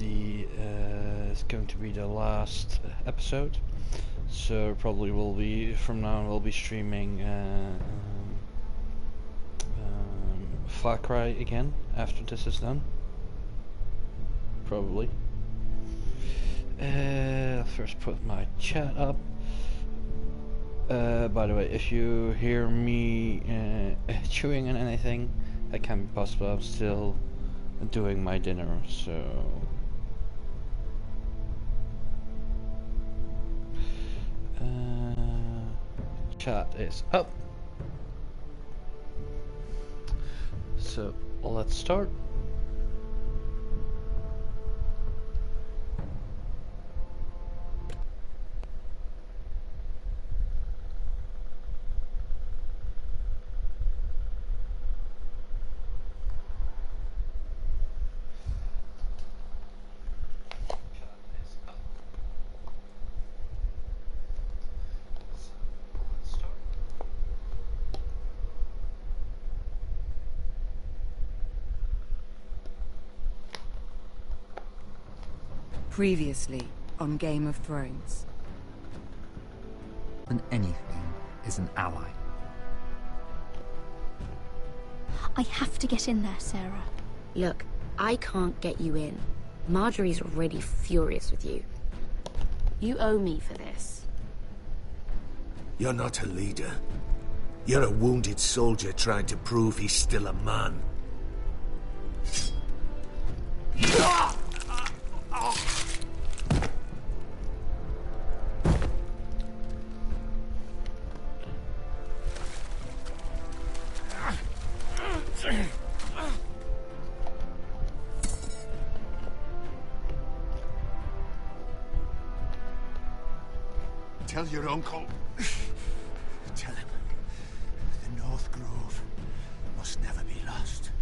it's going to be the last episode, so probably will be from now on we'll be streaming Far Cry again after this is done. Probably. I'll first put my chat up. By the way, if you hear me chewing on anything, that can be possible. I'm still doing my dinner, so chat is up. So let's start. Previously on Game of Thrones. And anything is an ally. I have to get in there, Sarah. Look, I can't get you in. Marjorie's already furious with you. You owe me for this. You're not a leader. You're a wounded soldier trying to prove he's still a man. Tell your uncle. Tell him the North Grove must never be lost.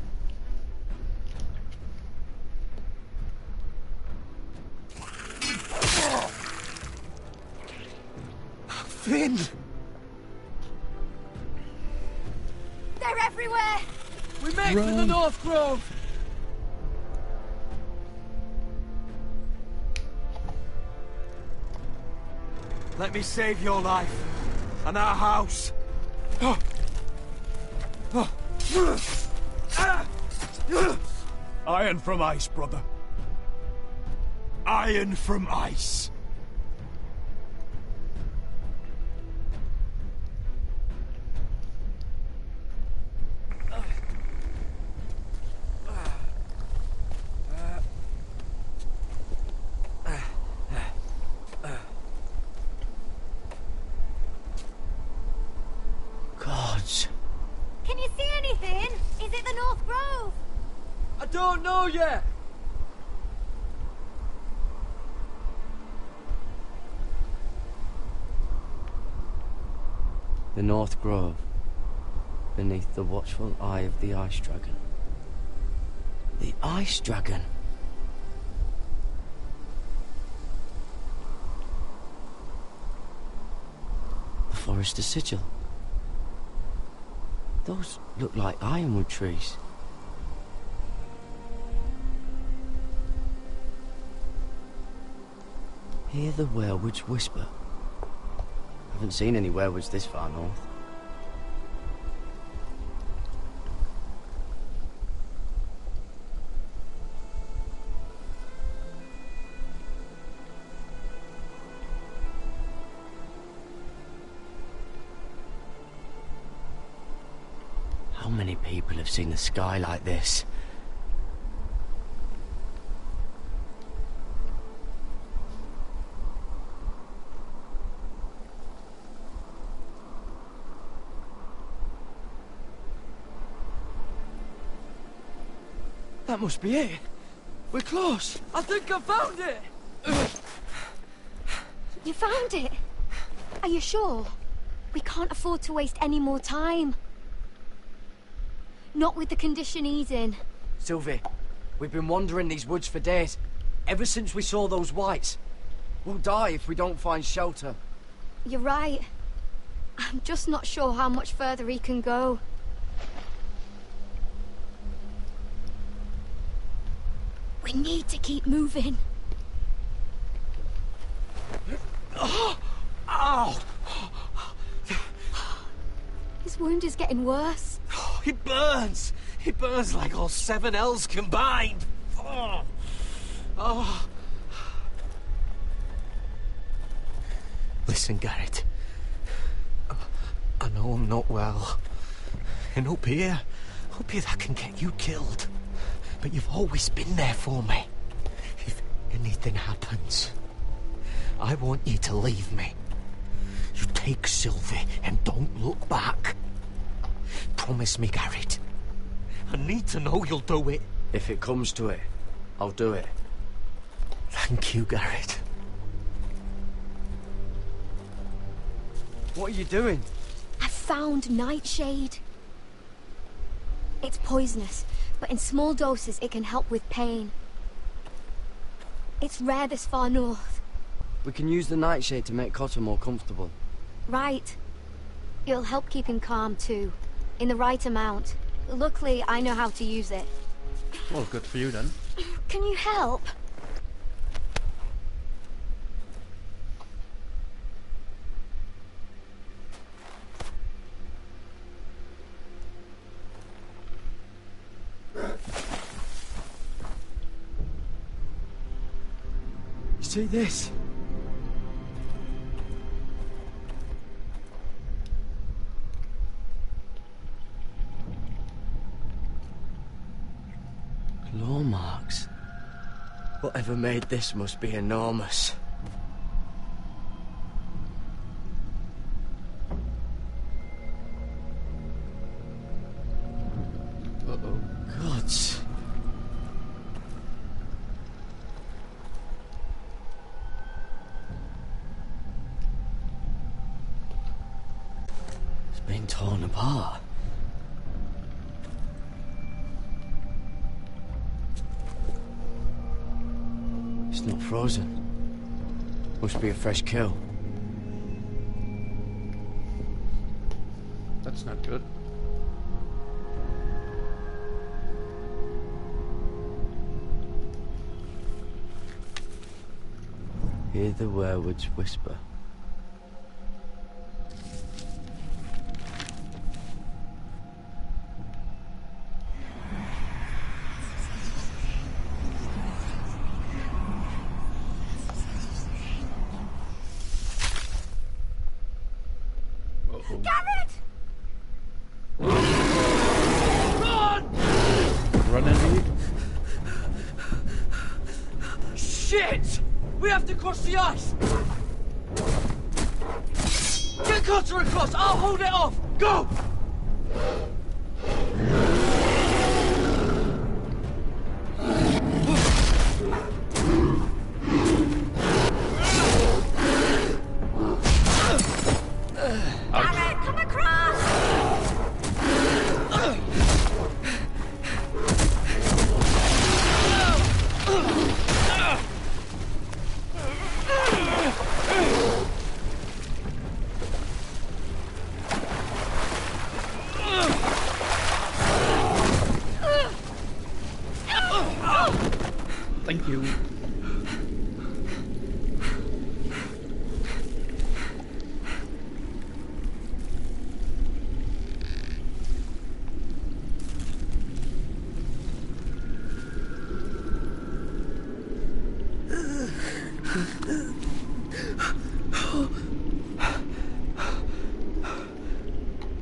Finn! They're everywhere! We make for the North Grove! Let me save your life and our house. Iron from ice, brother. Iron from ice. Can you see anything? Is it the North Grove? I don't know yet. The North Grove, beneath the watchful eye of the Ice Dragon. The Ice Dragon? The Forester Sigil. Those look like ironwood trees. Hear the werewolves whisper. Haven't seen any werewolves this far north. How many people have seen the sky like this? That must be it. We're close. I think I found it. You found it? Are you sure? We can't afford to waste any more time. Not with the condition he's in. Sylvie, we've been wandering these woods for days. Ever since we saw those whites. We'll die if we don't find shelter. You're right. I'm just not sure how much further he can go. We need to keep moving. Ow! His wound is getting worse. It burns! It burns like all 7 L's combined! Oh. Oh. Listen, Garrett. I know I'm not well. And up here that can get you killed. But you've always been there for me. If anything happens, I want you to leave me. You take Sylvie and don't look back. Promise me, Garrett. I need to know you'll do it. If it comes to it, I'll do it. Thank you, Garrett. What are you doing? I found Nightshade. It's poisonous, but in small doses it can help with pain. It's rare this far north. We can use the nightshade to make Cotter more comfortable. Right. It'll help keep him calm too, in the right amount. Luckily, I know how to use it. Well, good for you then. Can you help? You see this? Claw marks. Whatever made this must be enormous. Uh-oh. Gods. It's been torn apart. It's not frozen. Must be a fresh kill. That's not good. Hear the werewolves whisper. Garrett! Run, Andy. Shit! We have to cross the ice! Get Cotter across! I'll hold it off! Go! Garrett, come across! Thank you.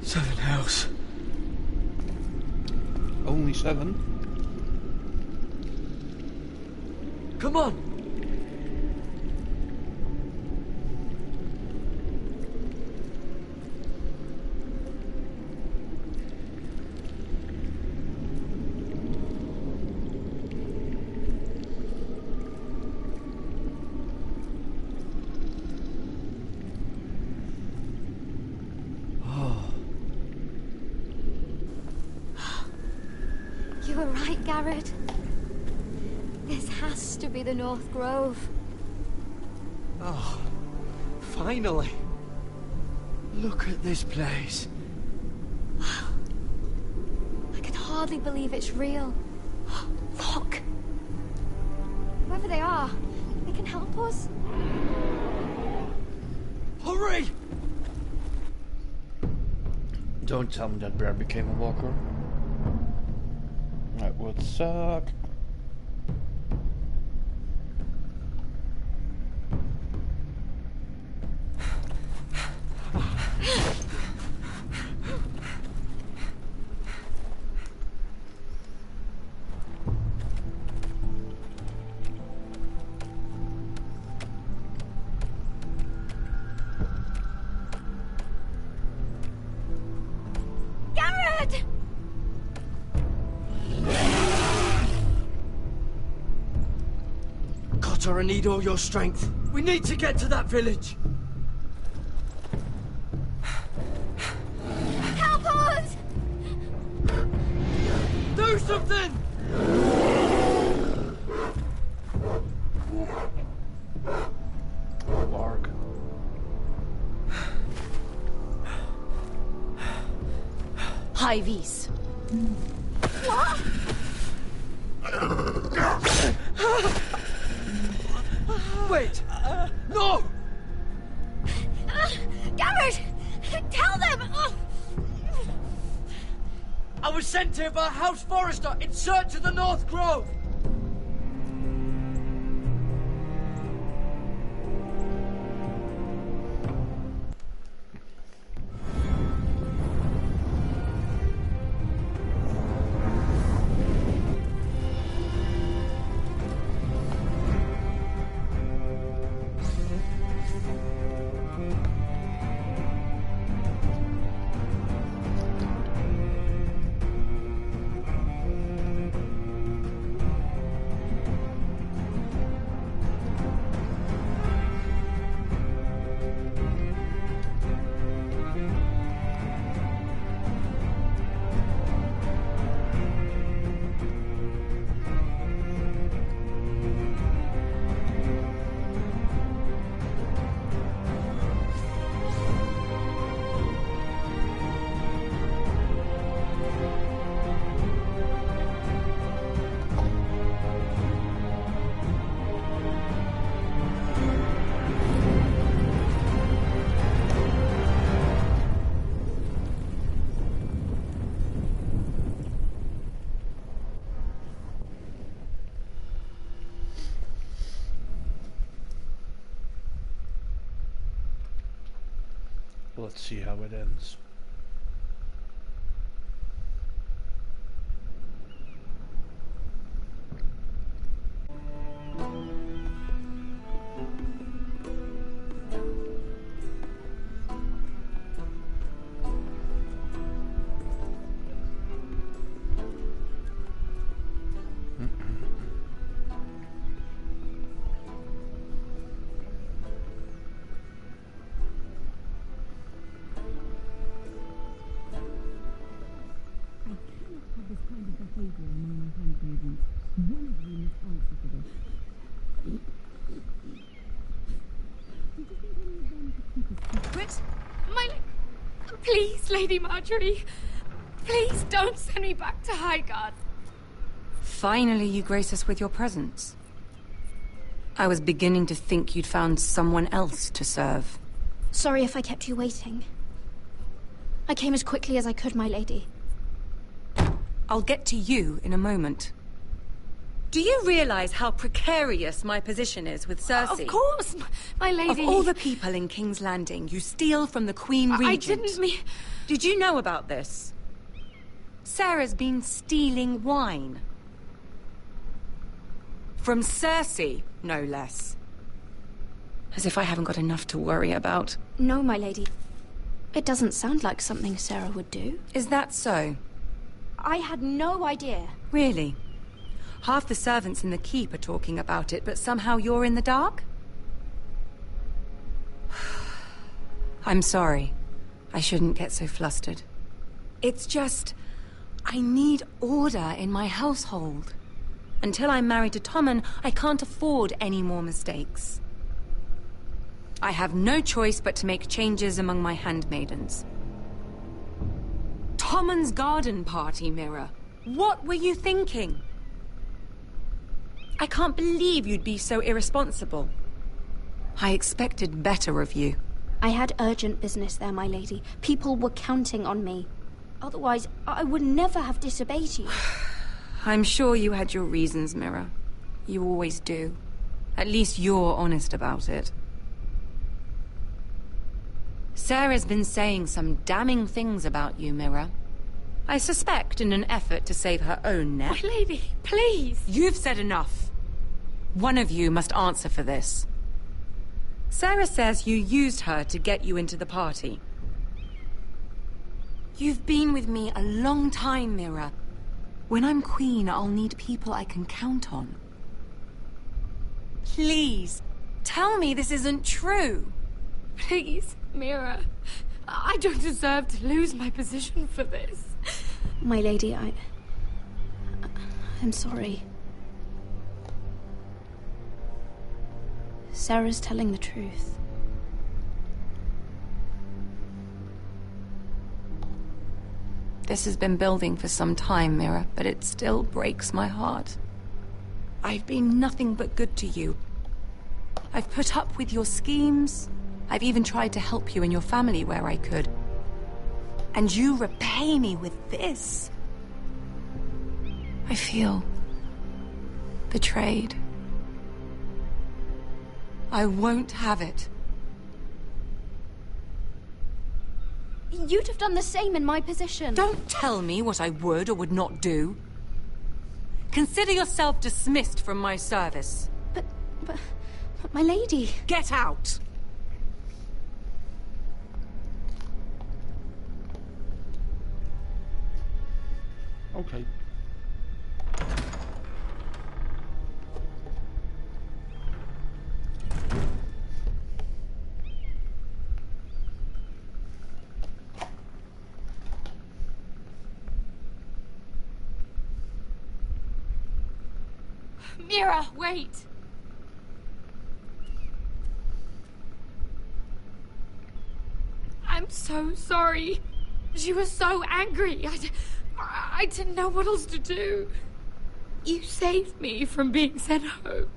Seven hells. Only 7? Come on! You were right, Garrett. This has to be the North Grove. Oh, finally. Look at this place. I can hardly believe it's real. Look! Whoever they are, they can help us. Hurry! Don't tell me that Bear became a walker. That would suck. Garrett! Cotter, I need all your strength. We need to get to that village. Help us! Do something! Warg. High vis. What? Wait! No! Garrett! Tell them! I was sent here by House Forrester in search of the North Grove! Let's see how it ends. Please, Lady Marjorie. Please don't send me back to Highgarden. Finally, you grace us with your presence. I was beginning to think you'd found someone else to serve. Sorry if I kept you waiting. I came as quickly as I could, my lady. I'll get to you in a moment. Do you realize how precarious my position is with Cersei? Of course, my lady. Of all the people in King's Landing, you steal from the Queen Regent. I didn't mean... Did you know about this? Sarah's been stealing wine. From Cersei, no less. As if I haven't got enough to worry about. No, my lady. It doesn't sound like something Sarah would do. Is that so? I had no idea. Really? Half the servants in the keep are talking about it, but somehow you're in the dark? I'm sorry. I shouldn't get so flustered. It's just... I need order in my household. Until I'm married to Tommen, I can't afford any more mistakes. I have no choice but to make changes among my handmaidens. Tommen's garden party, Mira. What were you thinking? I can't believe you'd be so irresponsible. I expected better of you. I had urgent business there, my lady. People were counting on me. Otherwise, I would never have disobeyed you. I'm sure you had your reasons, Mira. You always do. At least you're honest about it. Sarah's been saying some damning things about you, Mira. I suspect in an effort to save her own neck. My lady, please! You've said enough. One of you must answer for this. Sarah says you used her to get you into the party. You've been with me a long time, Mira. When I'm queen, I'll need people I can count on. Please, tell me this isn't true. Please, Mira. I don't deserve to lose my position for this. My lady, I'm sorry. Sarah's telling the truth. This has been building for some time, Mira, but it still breaks my heart. I've been nothing but good to you. I've put up with your schemes. I've even tried to help you and your family where I could. And you repay me with this. I feel betrayed. I won't have it. You'd have done the same in my position. Don't tell me what I would or would not do. Consider yourself dismissed from my service. But my lady... Get out! Okay. Mira, wait! I'm so sorry. She was so angry. I didn't know what else to do. You saved me from being sent home.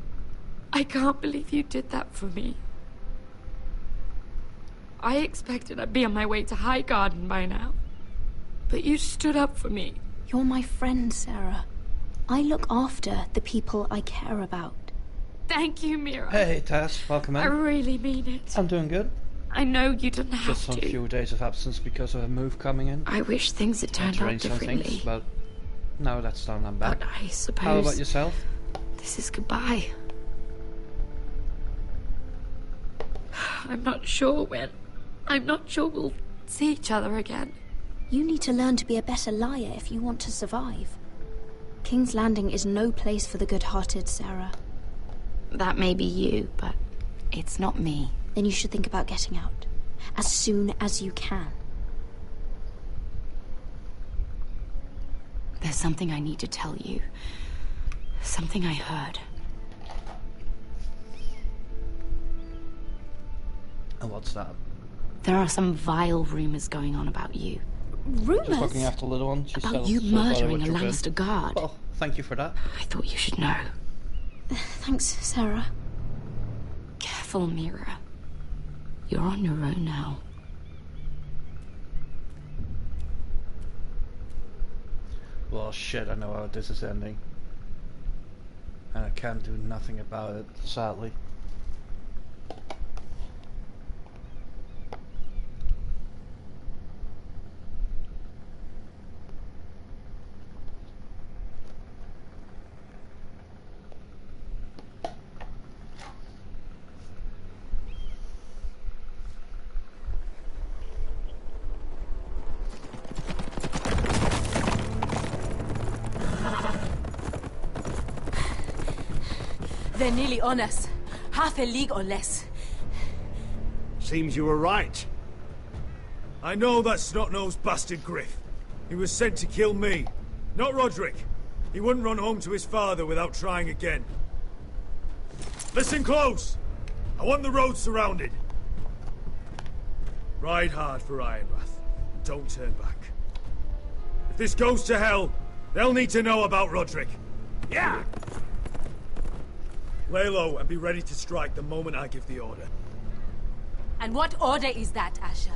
I can't believe you did that for me. I expected I'd be on my way to Highgarden by now. But you stood up for me. You're my friend, Sarah. I look after the people I care about. Thank you, Mira. Hey, Tess, welcome in. I really mean it. I'm doing good. I know you didn't have Just to. a few days of absence because of a move coming in. I wish things had turned out differently. Things, but no, that's done. I'm back. But I suppose... How about yourself? This is goodbye. I'm not sure when. I'm not sure we'll see each other again. You need to learn to be a better liar if you want to survive. King's Landing is no place for the good-hearted, Sarah. That may be you, but it's not me. Then you should think about getting out. As soon as you can. There's something I need to tell you. Something I heard. And what's that? There are some vile rumors going on about you. Rumors? Just looking after the little one. She About sells you so murdering a good. Lannister guard. Well, thank you for that. I thought you should know. Thanks, Sarah. Careful, Mira. You're on your own now. Well, shit, I know how this is ending. And I can't do nothing about it, sadly. They're nearly on us. Half a league or less. Seems you were right. I know that snot-nosed bastard Griff. He was sent to kill me, not Roderick. He wouldn't run home to his father without trying again. Listen close! I want the road surrounded. Ride hard for Ironrath. Don't turn back. If this goes to hell, they'll need to know about Roderick. Yeah! Lay low and be ready to strike the moment I give the order. And what order is that, Asher?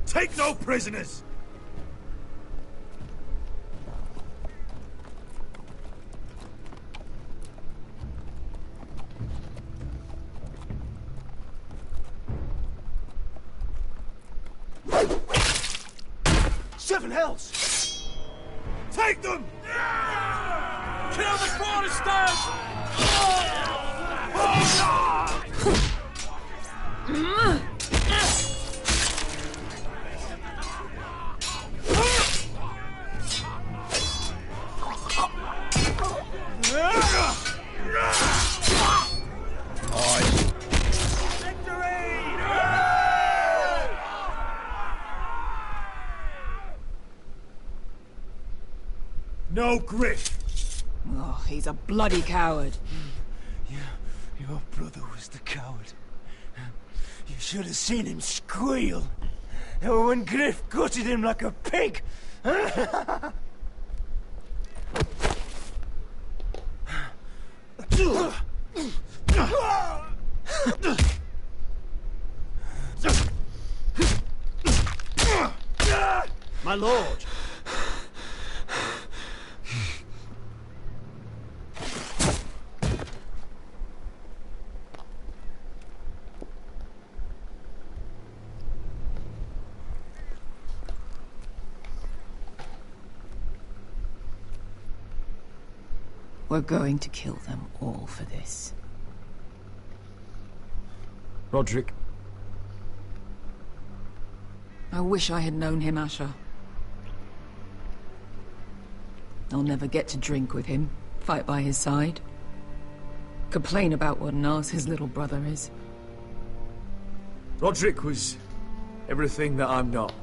Take no prisoners! Seven hells! Take them! Kill the Foresters! No Griff! Oh, he's a bloody coward. Your brother was the coward. You should have seen him squeal when Griff gutted him like a pig. My lord! We're going to kill them all for this. Roderick. I wish I had known him, Asher. I'll never get to drink with him, fight by his side, complain about what an arse his little brother is. Roderick was everything that I'm not.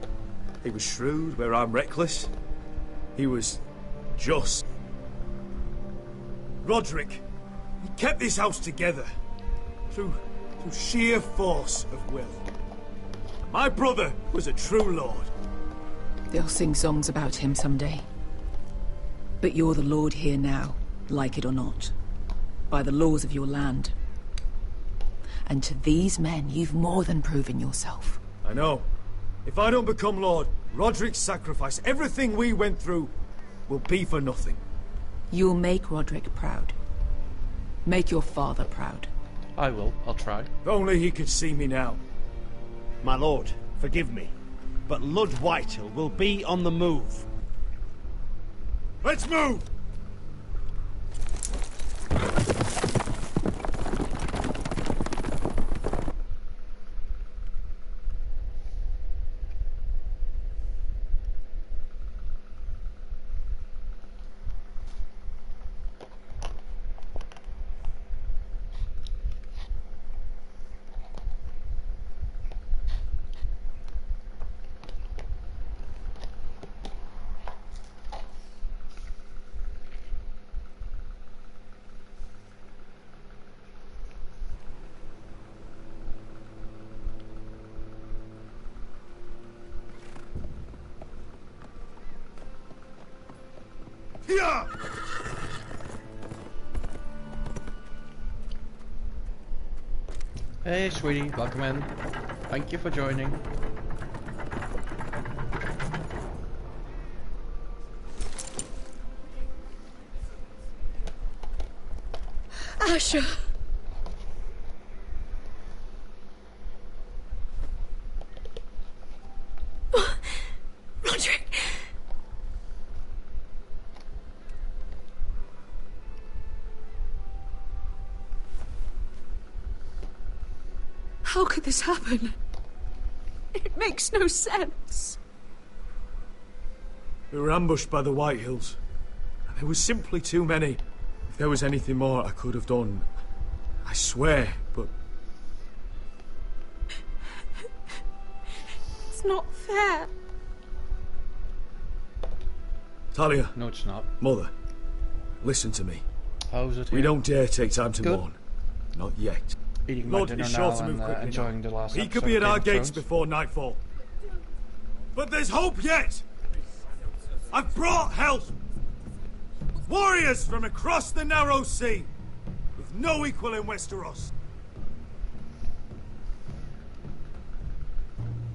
He was shrewd where I'm reckless. He was just. Roderick, he kept this house together through sheer force of will. My brother was a true lord. They'll sing songs about him someday. But you're the lord here now, like it or not. By the laws of your land. And to these men, you've more than proven yourself. I know. If I don't become lord, Roderick's sacrifice, everything we went through, will be for nothing. You'll make Roderick proud. Make your father proud. I will. I'll try. If only he could see me now. My lord, forgive me, but Lud Whitehill will be on the move. Let's move! Yeah! Hey, sweetie, welcome in. Thank you for joining. Asher! Roderick! How could this happen? It makes no sense. We were ambushed by the Whitehills. There was simply too many. If there was anything more I could have done, I swear, but... It's not fair. Talia. No, it's not. Mother, listen to me. How's it here? We don't dare take time to Good. mourn. Not yet. Eating my Lord dinner is sure now to move and quickly enjoying now. the last He episode could be of at Game our of gates Thrones. before nightfall. But there's hope yet! I've brought help! Warriors from across the narrow sea, with no equal in Westeros.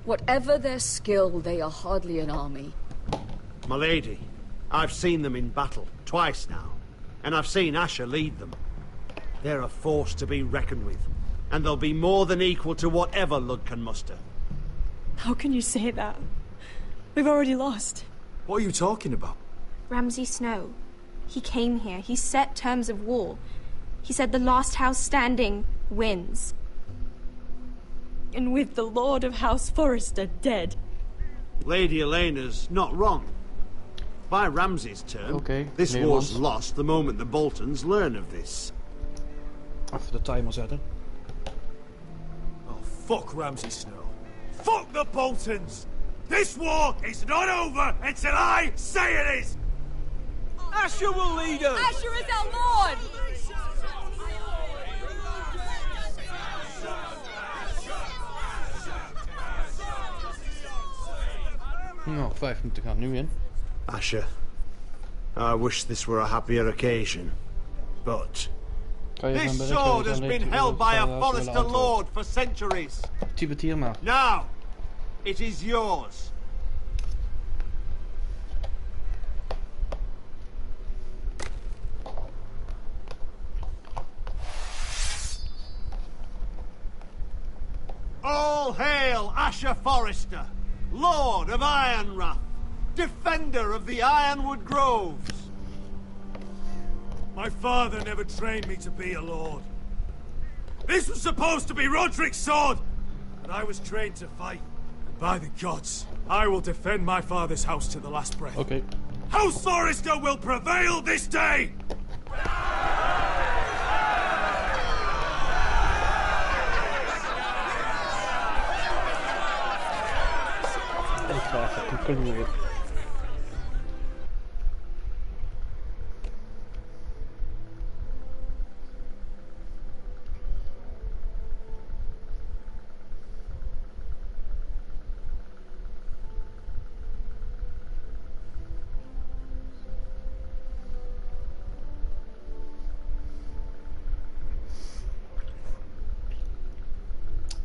Whatever their skill, they are hardly an army. My lady, I've seen them in battle, twice now. And I've seen Asher lead them. They're a force to be reckoned with. And they'll be more than equal to whatever Lud can muster. How can you say that? We've already lost. What are you talking about? Ramsay Snow. He came here. He set terms of war. He said the last house standing wins. And with the Lord of House Forrester dead. Lady Elena's not wrong. By Ramsay's term, this war's lost the moment the Boltons learn of this. Even de timer zetten. Oh, fuck Ramsay Snow. Fuck the Boltons! This war is not over until I say it is! Asher will lead us! Asher is our lord! Nou, 5 minuten gaan nu in. Asher, I wish this were a happier occasion, but... This sword has been held by a Forrester lord for centuries. Now, it is yours. All hail Asher Forrester, Lord of Ironrath, defender of the Ironwood Groves. My father never trained me to be a lord. This was supposed to be Roderick's sword, but I was trained to fight. And by the gods, I will defend my father's house to the last breath. Okay. House Forrester will prevail this day! Ik ga even concluderen.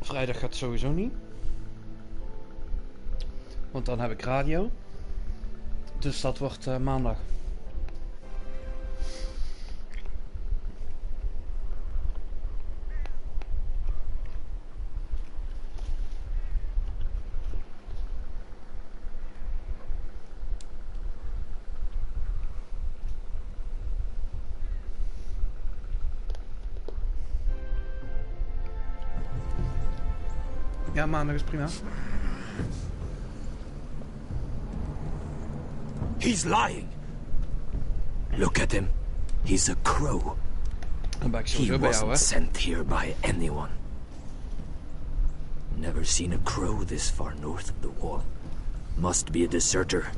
Vrijdag gaat sowieso niet. Want dan heb ik radio. Dus dat wordt maandag. Ja, maandag is prima. He's lying. Look at him. He's a crow. He wasn't sent here by anyone. Never seen a crow this far north of the wall. Must be a deserter.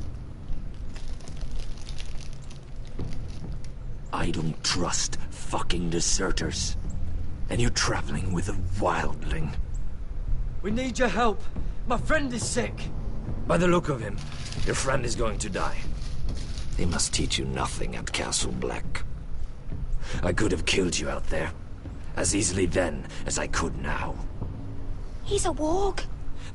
I don't trust fucking deserters. And you're traveling with a wildling. We need your help. My friend is sick. By the look of him, your friend is going to die. They must teach you nothing at Castle Black. I could have killed you out there, as easily then as I could now. He's a warg.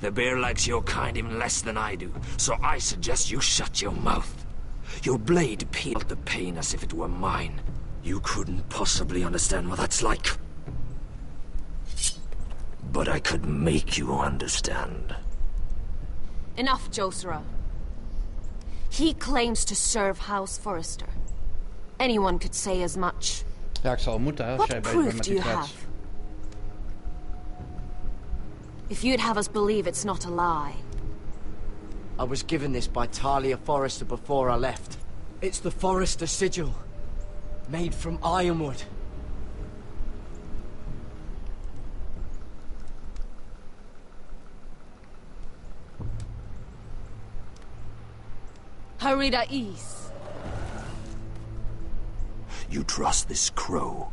The bear likes your kind even less than I do, so I suggest you shut your mouth. Your blade peeled the pain as if it were mine. You couldn't possibly understand what that's like. But I could make you understand. Enough, Josera. He claims to serve House Forrester. Anyone could say as much. Ja, ik zal moeten als jij bezig bent met die threads. If you'd have us believe it's not a lie. I was given this by Talia Forrester before I left. It's the Forrester sigil, made from ironwood. Harida East. You trust this crow?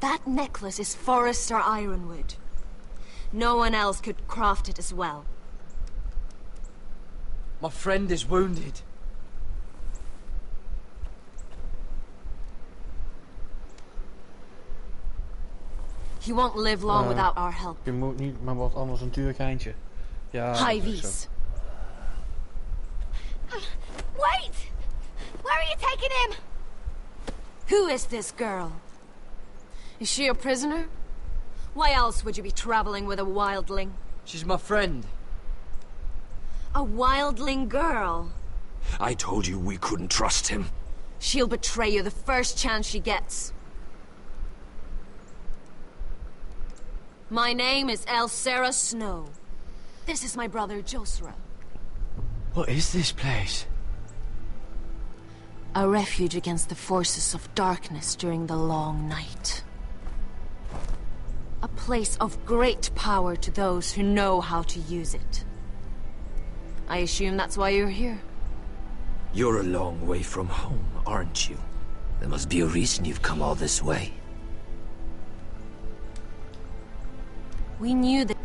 That necklace is Forrester Ironwood. No one else could craft it as well. My friend is wounded. He won't live long without our help. Je moet niet, maar wat anders een duur geintje. Ja. Hyvis. Wait! Where are you taking him? Who is this girl? Is she a prisoner? Why else would you be traveling with a wildling? She's my friend. A wildling girl? I told you we couldn't trust him. She'll betray you the first chance she gets. My name is Elsera Snow. This is my brother Josra. What is this place? A refuge against the forces of darkness during the long night. A place of great power to those who know how to use it. I assume that's why you're here. You're a long way from home, aren't you? There must be a reason you've come all this way. We knew that...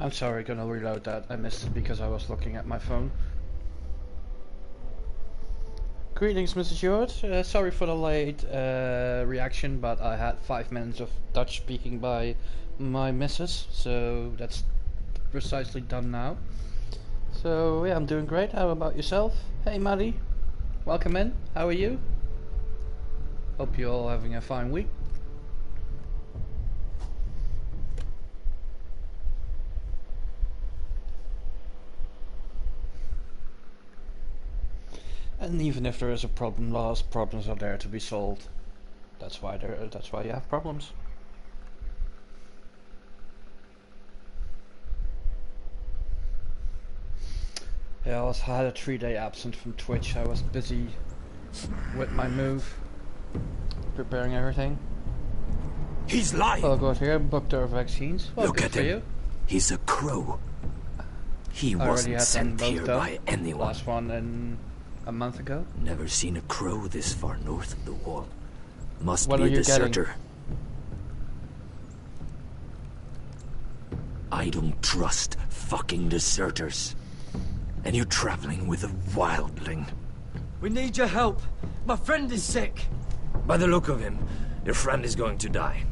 I'm sorry, gonna reload that. I missed it because I was looking at my phone. Greetings, Mrs. Hjort. Sorry for the late reaction, but I had 5 minutes of Dutch speaking by my missus, so that's precisely done now. So yeah, I'm doing great. How about yourself? Hey, Maddie. Welcome in. How are you? Hope you're all having a fine week. And even if there is a problem, lost problems are there to be solved. That's why you have problems. Yeah, I had a 3-day absence from Twitch. I was busy with my move, preparing everything. He's lying. Oh god, here booked our vaccines. Well, look at him. You. He's a crow. He wasn't sent here by anyone. Last one in a month ago. Never seen a crow this far north of the wall. Must what be are a you deserter. Getting? I don't trust fucking deserters. And you traveling with a wildling. We need your help. My friend is sick. By the look of him, your friend is going to die.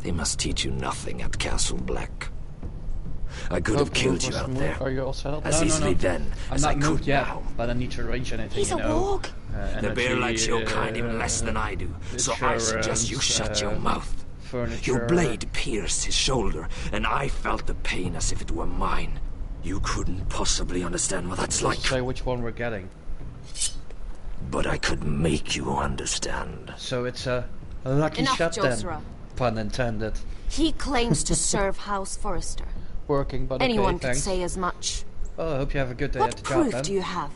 They must teach you nothing at Castle Black. I could have killed you out there. Are you all settled? As easily then as I could now. But I need to arrange anything. He's a warg. The bear likes your kind even less than I do, so I suggest you shut your mouth. Furniture. Your blade pierced his shoulder, and I felt the pain as if it were mine. You couldn't possibly understand what that's like. Say which one we're getting. But I could make you understand. So it's a lucky shot then. Pun intended. He claims to serve House Forrester. Working, but anyone okay, could say as much. Well, I hope you have a good day at the job then. What proof do you have?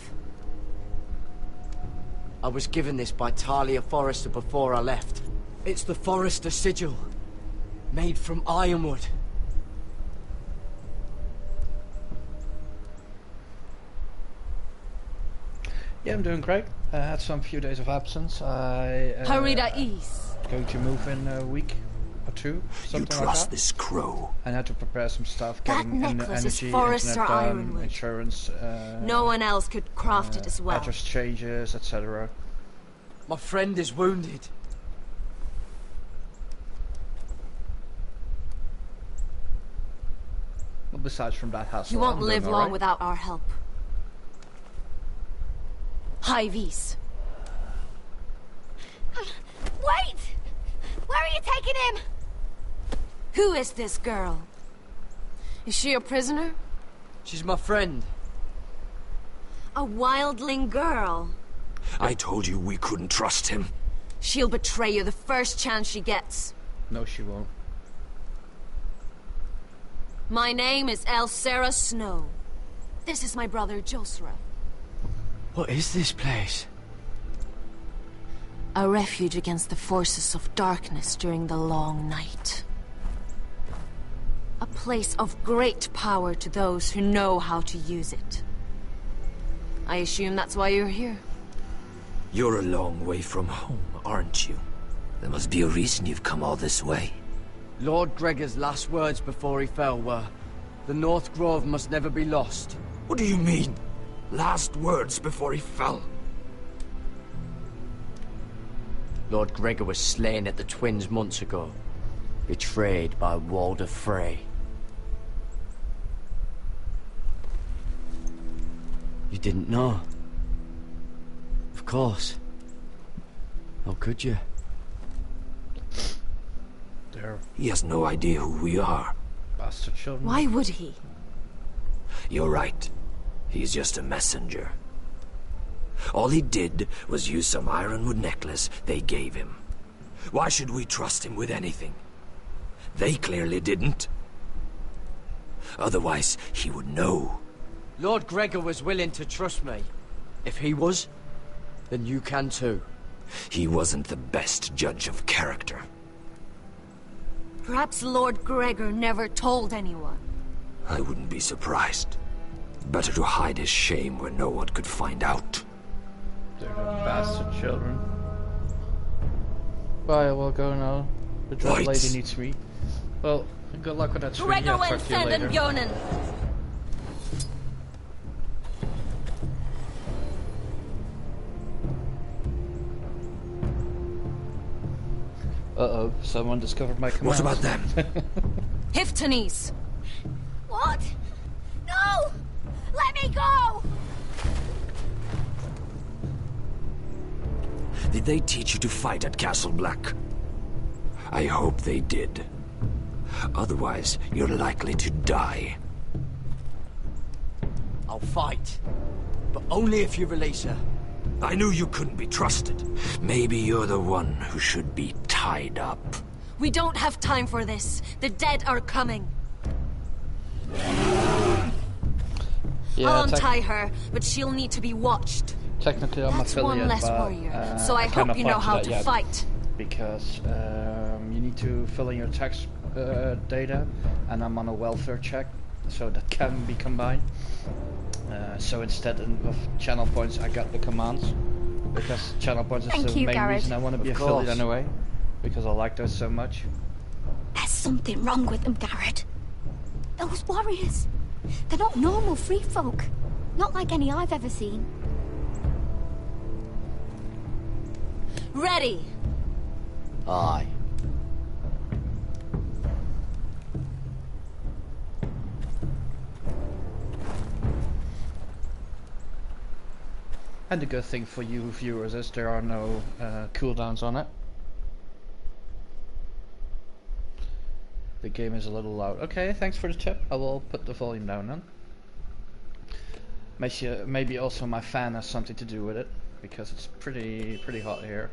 I was given this by Talia Forrester before I left. It's the Forrester sigil, made from ironwood. Yeah, I'm doing great. I had some few days of absence. I going to move in a week or two, something you trust like that. This crow. I had to prepare some stuff, that getting necklace energy, is Forrester internet done, Ironwood. insurance. No one else could craft it as well. Address changes, etc. My friend is wounded. Well, besides from that hassle, he won't live long right. without our help. Hyvis. Wait! Where are you taking him? Who is this girl? Is she a prisoner? She's my friend. A wildling girl? I told you we couldn't trust him. She'll betray you the first chance she gets. No, she won't. My name is Elsera Snow. This is my brother Josra. What is this place? A refuge against the forces of darkness during the long night. A place of great power to those who know how to use it. I assume that's why you're here. You're a long way from home, aren't you? There must be a reason you've come all this way. Lord Gregor's last words before he fell were, "The North Grove must never be lost." What do you mean? Last words before he fell? Lord Gregor was slain at the Twins months ago. betrayed by Walder Frey. You didn't know? Of course. How could you? They're He has no idea who we are. bastard children. Why would he? You're right. He's just a messenger. All he did was use some ironwood necklace they gave him. Why should we trust him with anything? They clearly didn't. Otherwise, he would know. Lord Gregor was willing to trust me. If he was, then you can too. He wasn't the best judge of character. Perhaps Lord Gregor never told anyone. I wouldn't be surprised. Better to hide his shame where no one could find out. They're the bastard children. Right, we'll go now. The Dread Right. Lady needs me. Well, good luck with that tree. Gregor Yeah, will talk to you send later. and Bjonen. Uh-oh, someone discovered my What commands. about them? Hiftanes. What? No! Let me go! Did they teach you to fight at Castle Black? I hope they did. Otherwise, you're likely to die. I'll fight. But only if you release her. I knew you couldn't be trusted. Maybe you're the one who should be tied up. We don't have time for this. The dead are coming. Yeah, I'll untie her, but she'll need to be watched. Technically, I'm That's affiliate, one less but, warrior. So I can't hope you know apply how that to yet, fight. Because you need to fill in your tax data, and I'm on a welfare check, so that can be combined. So instead of channel points, I got the commands, because channel points is Thank the you, main Garrett. reason I want to be Of affiliate course. anyway, because I like those so much. There's something wrong with them, Garrett. Those warriors. They're not normal free folk. Not like any I've ever seen. Ready. Aye. And the good thing for you viewers is there are no cooldowns on it. The game is a little loud. Okay, thanks for the tip. I will put the volume down then. Maybe also my fan has something to do with it, because it's pretty hot here.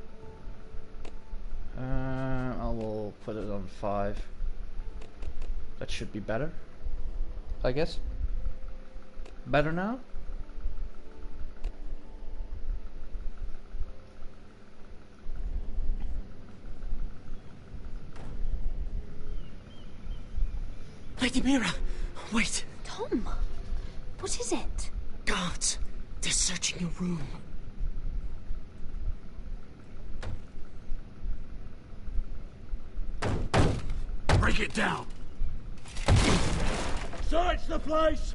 I will put it on 5. That should be better, I guess. Better now? Lady Mira, wait. Tom, what is it? Guards, they're searching your room. Break it down! Search the place!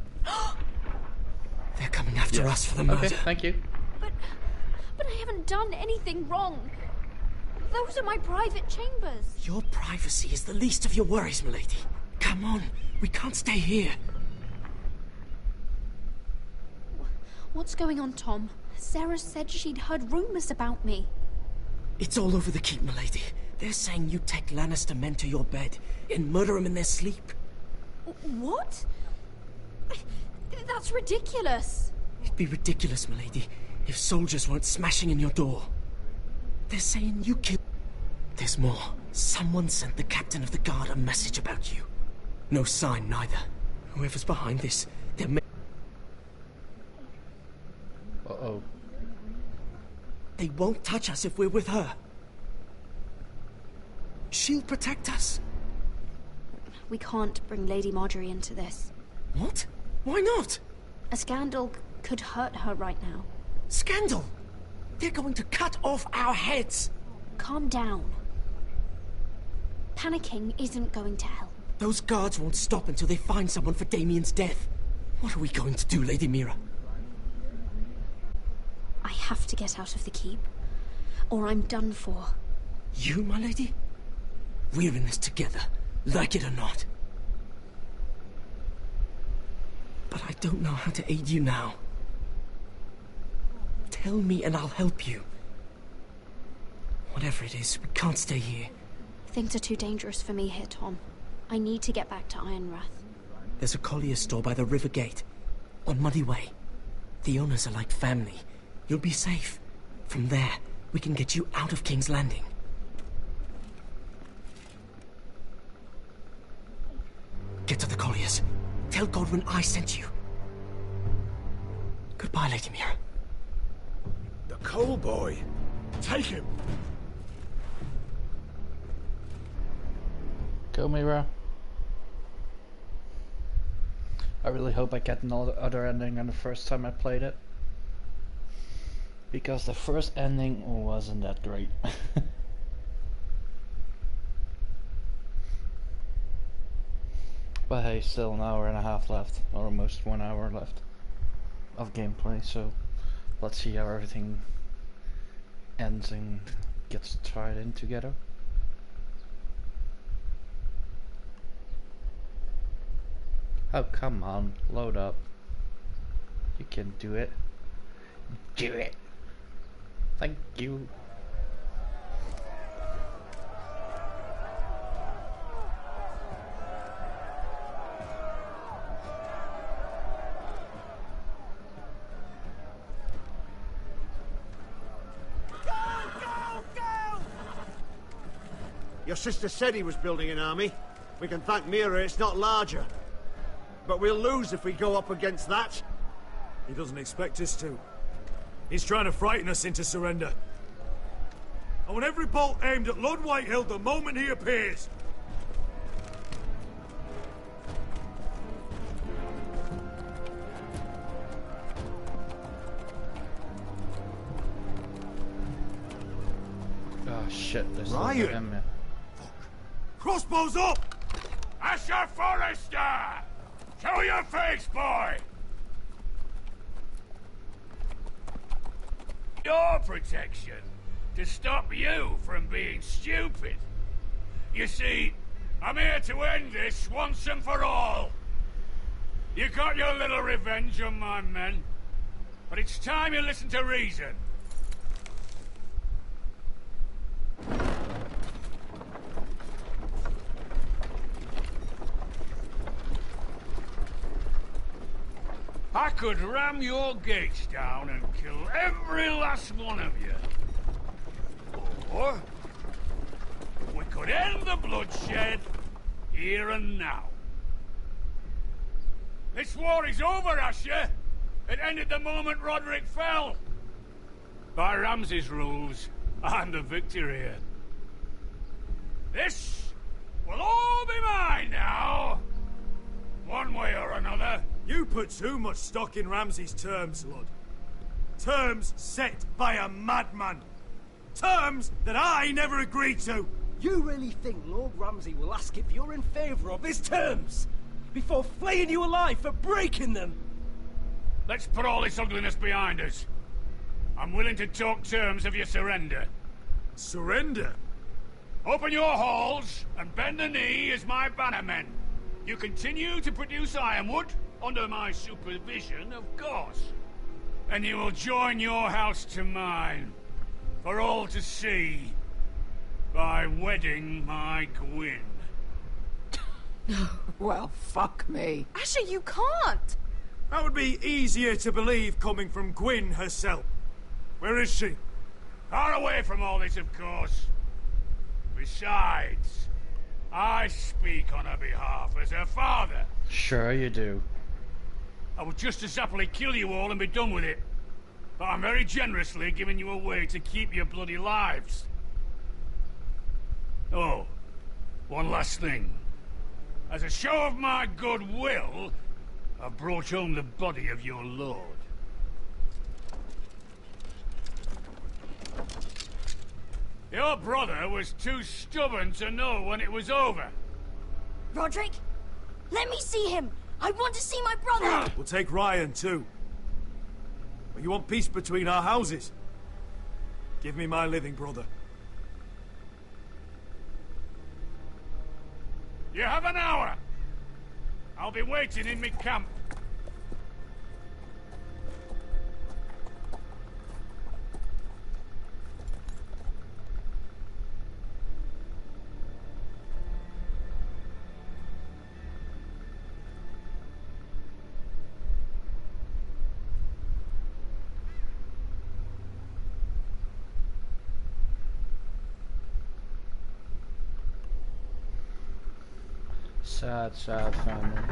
They're coming after us for the murder. Okay, thank you. But I haven't done anything wrong. Those are my private chambers. Your privacy is the least of your worries, milady. Come on, we can't stay here. What's going on, Tom? Sarah said she'd heard rumors about me. It's all over the keep, milady. They're saying you take Lannister men to your bed and murder them in their sleep. What? That's ridiculous. It'd be ridiculous, milady, if soldiers weren't smashing in your door. They're saying you killed... There's more. Someone sent the captain of the guard a message about you. No sign, neither. Whoever's behind this, they're... Uh-oh. They won't touch us if we're with her. She'll protect us. We can't bring Lady Marjorie into this. What? Why not? A scandal could hurt her right now. Scandal? They're going to cut off our heads. Calm down. Panicking isn't going to help. Those guards won't stop until they find someone for Damien's death. What are we going to do, Lady Mira? I have to get out of the keep, or I'm done for. You, my lady? We're in this together, like it or not. But I don't know how to aid you now. Tell me and I'll help you. Whatever it is, we can't stay here. Things are too dangerous for me here, Tom. I need to get back to Ironrath. There's a collier store by the river gate, on Muddy Way. The owners are like family. You'll be safe. From there, we can get you out of King's Landing. Get to the colliers. Tell Godwyn I sent you. Goodbye, Lady Mira. The Coal Boy. Take him. Go, Mira. I really hope I get another ending than the first time I played it. Because the first ending wasn't that great. But hey, still an hour and a half left, or almost 1 hour left of gameplay, so let's see how everything ends and gets tied in together. Oh, come on, load up. You can do it. Do it! Thank you. Your sister said he was building an army. We can thank Mira it's not larger. But we'll lose if we go up against that. He doesn't expect us to. He's trying to frighten us into surrender. I want every bolt aimed at Lord Whitehill the moment he appears. Oh shit, there's Ryan. him here. Crossbows up! Asher Forrester! Show your face, boy! Your protection to stop you from being stupid. You see, I'm here to end this once and for all. You got your little revenge on my men, but it's time you listen to reason. I could ram your gates down and kill every last one of you. Or we could end the bloodshed here and now. This war is over, Asher. It ended the moment Roderick fell. By Ramsay's rules, I'm the victor here. This will all be mine now. One way or another. You put too much stock in Ramsay's terms, Lord. Terms set by a madman. Terms that I never agreed to. You really think Lord Ramsay will ask if you're in favor of his terms before flaying you alive for breaking them? Let's put all this ugliness behind us. I'm willing to talk terms of your surrender. Surrender? Open your halls and bend the knee as my bannermen. You continue to produce ironwood, under my supervision, of course. And you will join your house to mine, for all to see, by wedding my Gwyn. No. Well, fuck me. Asher, you can't! That would be easier to believe coming from Gwyn herself. Where is she? Far away from all this, of course. Besides, I speak on her behalf as her father. Sure you do. I would just as happily kill you all and be done with it. But I'm very generously giving you a way to keep your bloody lives. Oh, one last thing. As a show of my goodwill, I've brought home the body of your lord. Your brother was too stubborn to know when it was over. Roderick, let me see him. I want to see my brother. We'll take Ryan too. But you want peace between our houses? Give me my living brother. You have an hour. I'll be waiting in my camp. Sad, sad family.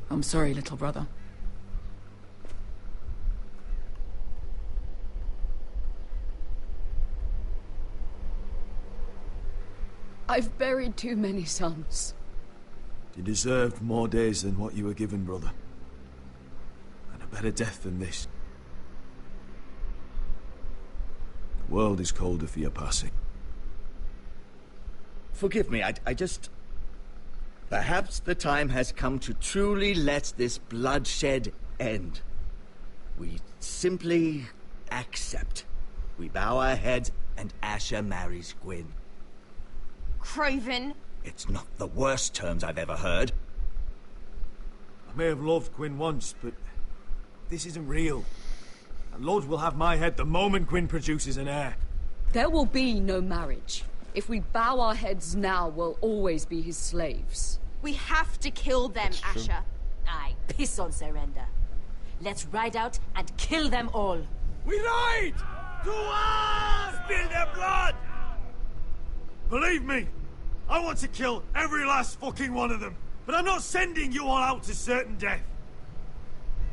I'm sorry, little brother. I've buried too many sons. You deserved more days than what you were given, brother. And a better death than this. The world is colder for your passing. Forgive me, I just... Perhaps the time has come to truly let this bloodshed end. We simply accept. We bow our heads and Asher marries Gwyn. Craven! It's not the worst terms I've ever heard. I may have loved Gwyn once, but this isn't real. And Lord will have my head the moment Gwyn produces an heir. There will be no marriage. If we bow our heads now, we'll always be his slaves. We have to kill them, Asher. Aye, piss on surrender. Let's ride out and kill them all. We ride! To arms! Spill their blood! Believe me, I want to kill every last fucking one of them. But I'm not sending you all out to certain death.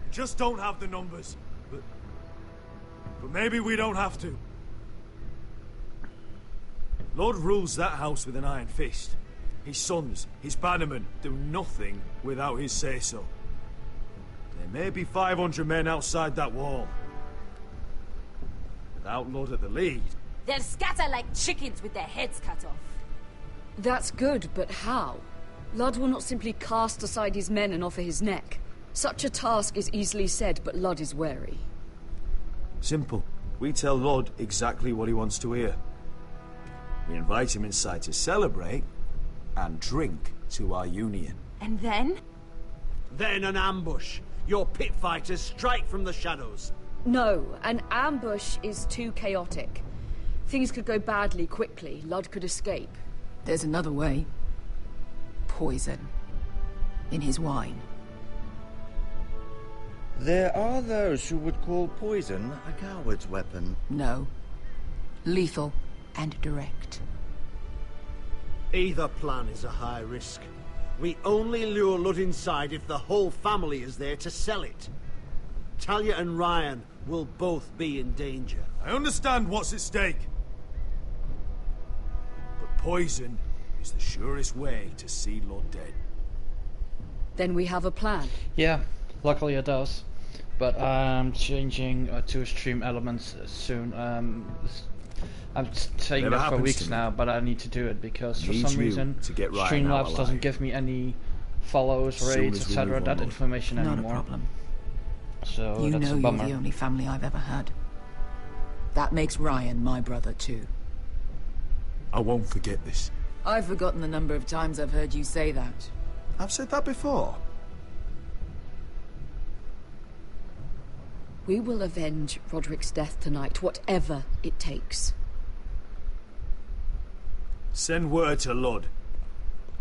We just don't have the numbers. But maybe we don't have to. Lord rules that house with an iron fist. His sons, his bannermen, do nothing without his say-so. There may be 500 men outside that wall. Without Lord at the lead... They'll scatter like chickens with their heads cut off. That's good, but how? Ludd will not simply cast aside his men and offer his neck. Such a task is easily said, but Ludd is wary. Simple. We tell Lord exactly what he wants to hear. We invite him inside to celebrate and drink to our union. And then? Then an ambush. Your pit fighters strike from the shadows. No, an ambush is too chaotic. Things could go badly quickly. Ludd could escape. There's another way. Poison. In his wine. There are those who would call poison a coward's weapon. No. Lethal and direct. Either plan is a high risk. We only lure Ludd inside if the whole family is there to sell it. Talia and Ryan will both be in danger. I understand what's at stake. But poison is the surest way to see Lord dead. Then we have a plan. Yeah, luckily it does. But I'm changing to stream elements soon. I'm saying Never that for happens weeks to me. now, but I need to do it because for Need some you reason to get Ryan out Streamlabs doesn't alive. give me any follows, Soon raids, as we etc. move that on. information Not anymore. a problem. So You that's know a you're bummer. the only family I've ever had. That makes Ryan my brother too. I won't forget this. I've forgotten the number of times I've heard you say that. I've said that before. We will avenge Roderick's death tonight, whatever it takes. Send word to Ludd.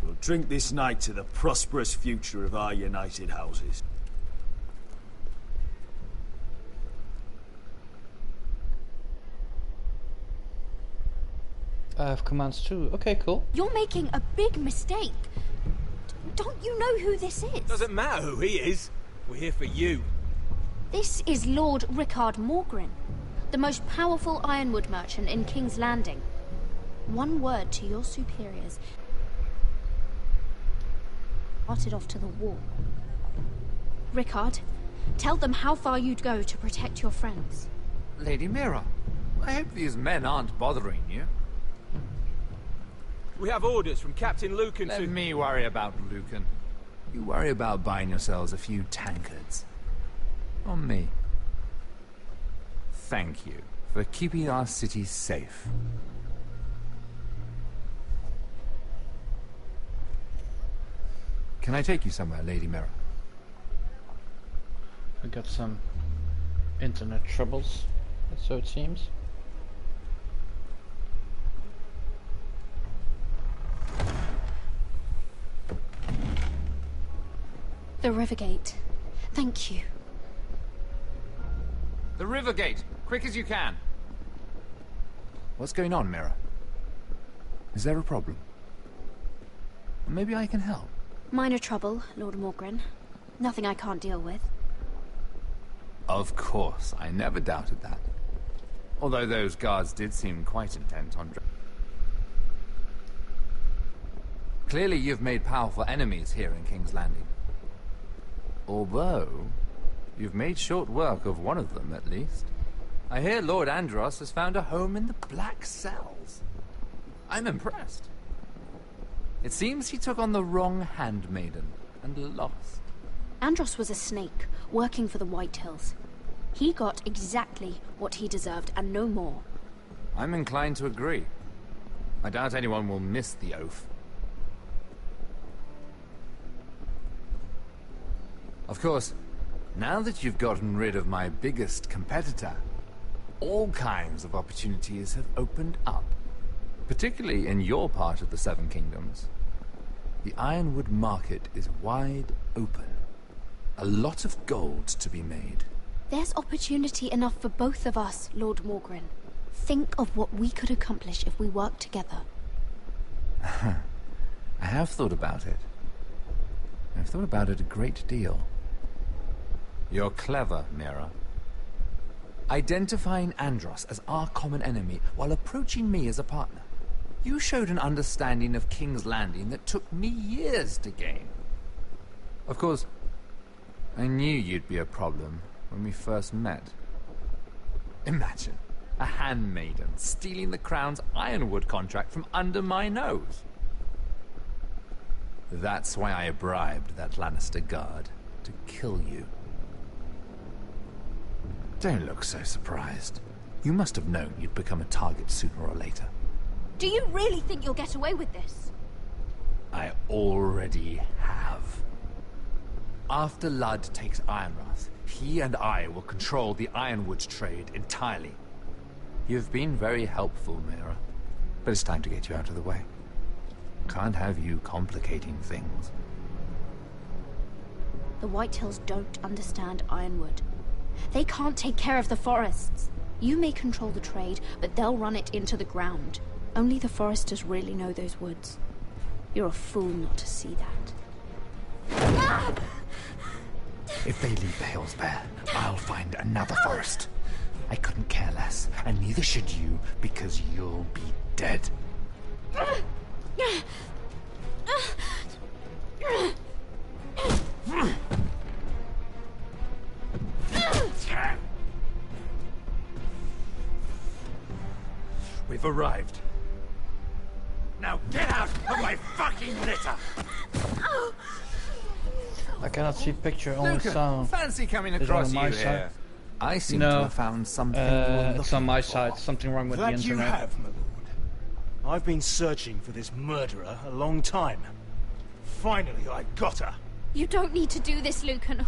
We'll drink this night to the prosperous future of our united houses. I have commands too. Okay, cool. You're making a big mistake. Don't you know who this is? Doesn't matter who he is. We're here for you. This is Lord Rickard Morgren, the most powerful ironwood merchant in King's Landing. One word to your superiors. Started off to the wall. Rickard, tell them how far you'd go to protect your friends. Lady Mira, I hope these men aren't bothering you. We have orders from Captain Lucan to... Let me worry about Lucan. You worry about buying yourselves a few tankards. On me. Thank you for keeping our city safe. Can I take you somewhere, Lady Mira? We got some internet troubles, so it seems. The Rivergate. Thank you. The Rivergate! Quick as you can! What's going on, Mira? Is there a problem? Maybe I can help. Minor trouble, Lord Morgren. Nothing I can't deal with. Of course, I never doubted that. Although those guards did seem quite intent on... Clearly you've made powerful enemies here in King's Landing. Although, you've made short work of one of them, at least. I hear Lord Andros has found a home in the Black Cells. I'm impressed. It seems he took on the wrong handmaiden and lost. Andros was a snake, working for the Whitehills. He got exactly what he deserved, and no more. I'm inclined to agree. I doubt anyone will miss the oath. Of course, now that you've gotten rid of my biggest competitor, all kinds of opportunities have opened up. Particularly in your part of the Seven Kingdoms. The Ironwood market is wide open. A lot of gold to be made. There's opportunity enough for both of us, Lord Morgren. Think of what we could accomplish if we worked together. I have thought about it. I've thought about it a great deal. You're clever, Mira. Identifying Andros as our common enemy while approaching me as a partner. You showed an understanding of King's Landing that took me years to gain. Of course, I knew you'd be a problem when we first met. Imagine a handmaiden stealing the Crown's Ironwood contract from under my nose. That's why I bribed that Lannister guard to kill you. Don't look so surprised. You must have known you'd become a target sooner or later. Do you really think you'll get away with this? I already have. After Ludd takes Ironrath, he and I will control the Ironwood trade entirely. You've been very helpful, Mira. But it's time to get you out of the way. Can't have you complicating things. The Whitehills don't understand Ironwood. They can't take care of the forests. You may control the trade, but they'll run it into the ground. Only the foresters really know those woods. You're a fool not to see that. If they leave the hills bare, I'll find another forest. I couldn't care less, and neither should you, because you'll be dead. We've arrived. Now get out of my fucking litter! I cannot see picture, only Lucan, sound. fancy coming Is it across on you my here. side? I seem No, to have found something it's on my side. Something wrong with That the you internet. have, my lord. I've been searching for this murderer a long time. Finally, I got her. You don't need to do this, Lucan.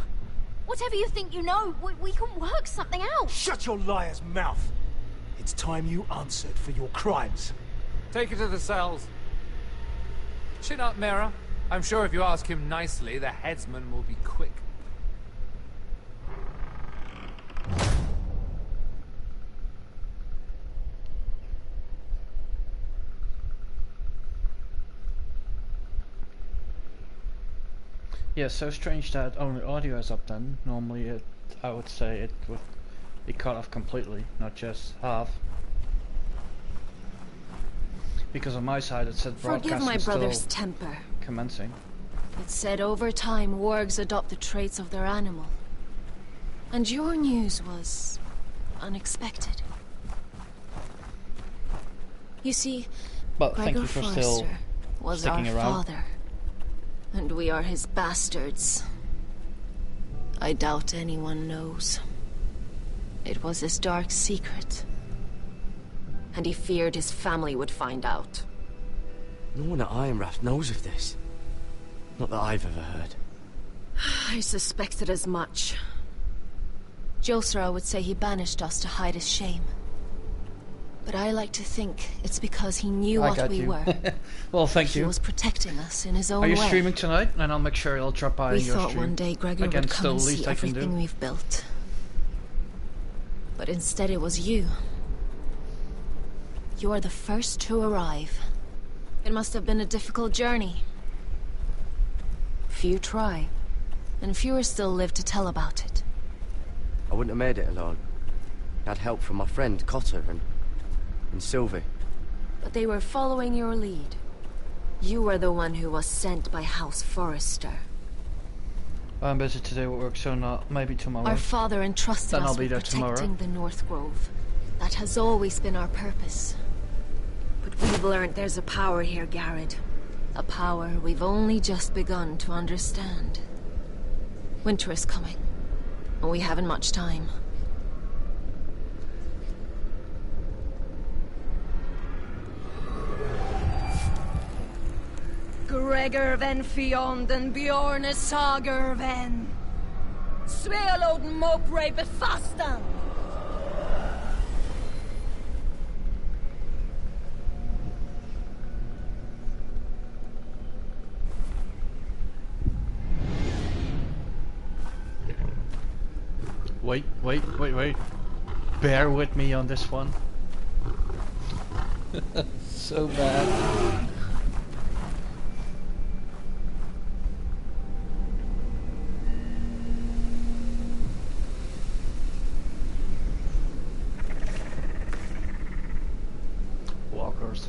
Whatever you think you know, we can work something out. Shut your liar's mouth. It's time you answered for your crimes. Take her to the cells. Chin up, Mira. I'm sure if you ask him nicely, the headsman will be quick. Yeah, so strange that only audio is up then. Normally I would say it would be cut off completely, not just half. Because on my side it said broadcasting Forgive my still brother's temper. commencing. It said over time wargs adopt the traits of their animal. And your news was unexpected. You see, But thank Gregor you for Forrester still was our sticking around. father. And we are his bastards. I doubt anyone knows. It was his dark secret. And he feared his family would find out. No one at Ironrath knows of this. Not that I've ever heard. I suspected as much. Josra would say he banished us to hide his shame. But I like to think it's because he knew I what got we you. were. Well, thank He you. was protecting us in his own Are you way. streaming tonight? And I'll make sure I'll drop by We on your thought stream. one day Gregor Again, would still come and the least see I can everything do. we've built. But instead it was you. You are the first to arrive. It must have been a difficult journey. Few try, and fewer still live to tell about it. I wouldn't have made it alone. I had help from my friend Cotter and Sylvie. But they were following your lead. You were the one who was sent by House Forrester. I'm busy today with work, so not maybe tomorrow. Our father entrusted Then I'll us be with there protecting tomorrow. the North Grove. That has always been our purpose. But we've learned there's a power here, Garrett. A power we've only just begun to understand. Winter is coming, and we haven't much time. Gregor ven Fionden Bjorne Sager ven. Svealoden Mopre befastan. Wait. Bear with me on this one. So bad. Walkers.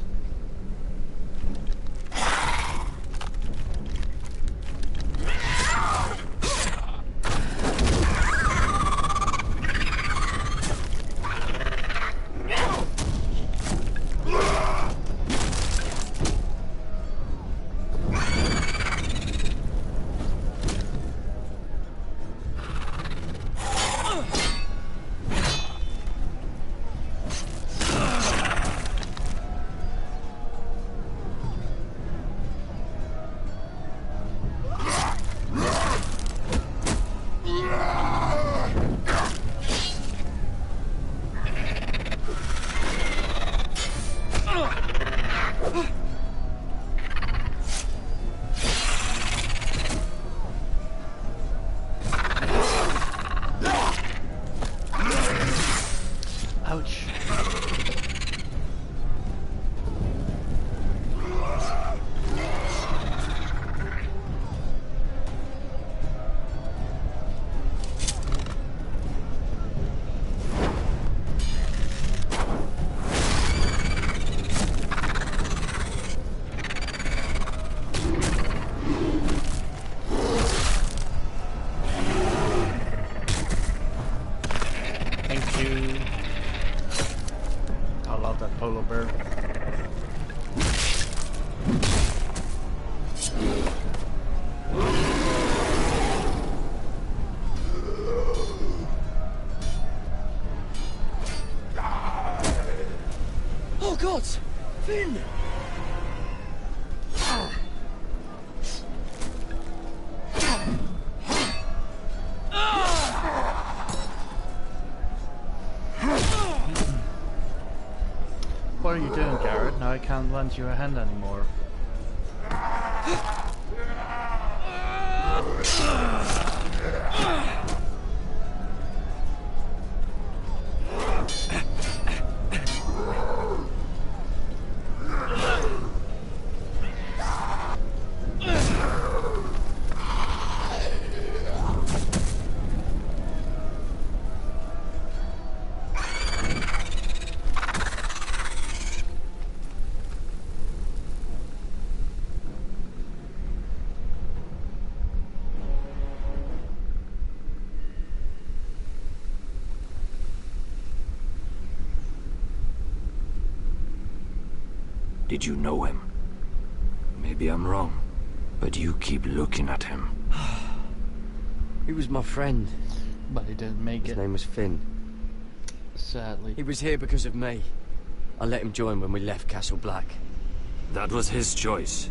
Ouch. Thank you. I love that polar bear. Oh God! Finn! What are you doing, Garrett? Now I can't lend you a hand anymore. Did you know him? Maybe I'm wrong, but you keep looking at him. He was my friend. But he didn't make it. His name was Finn. Sadly. He was here because of me. I let him join when we left Castle Black. That was his choice.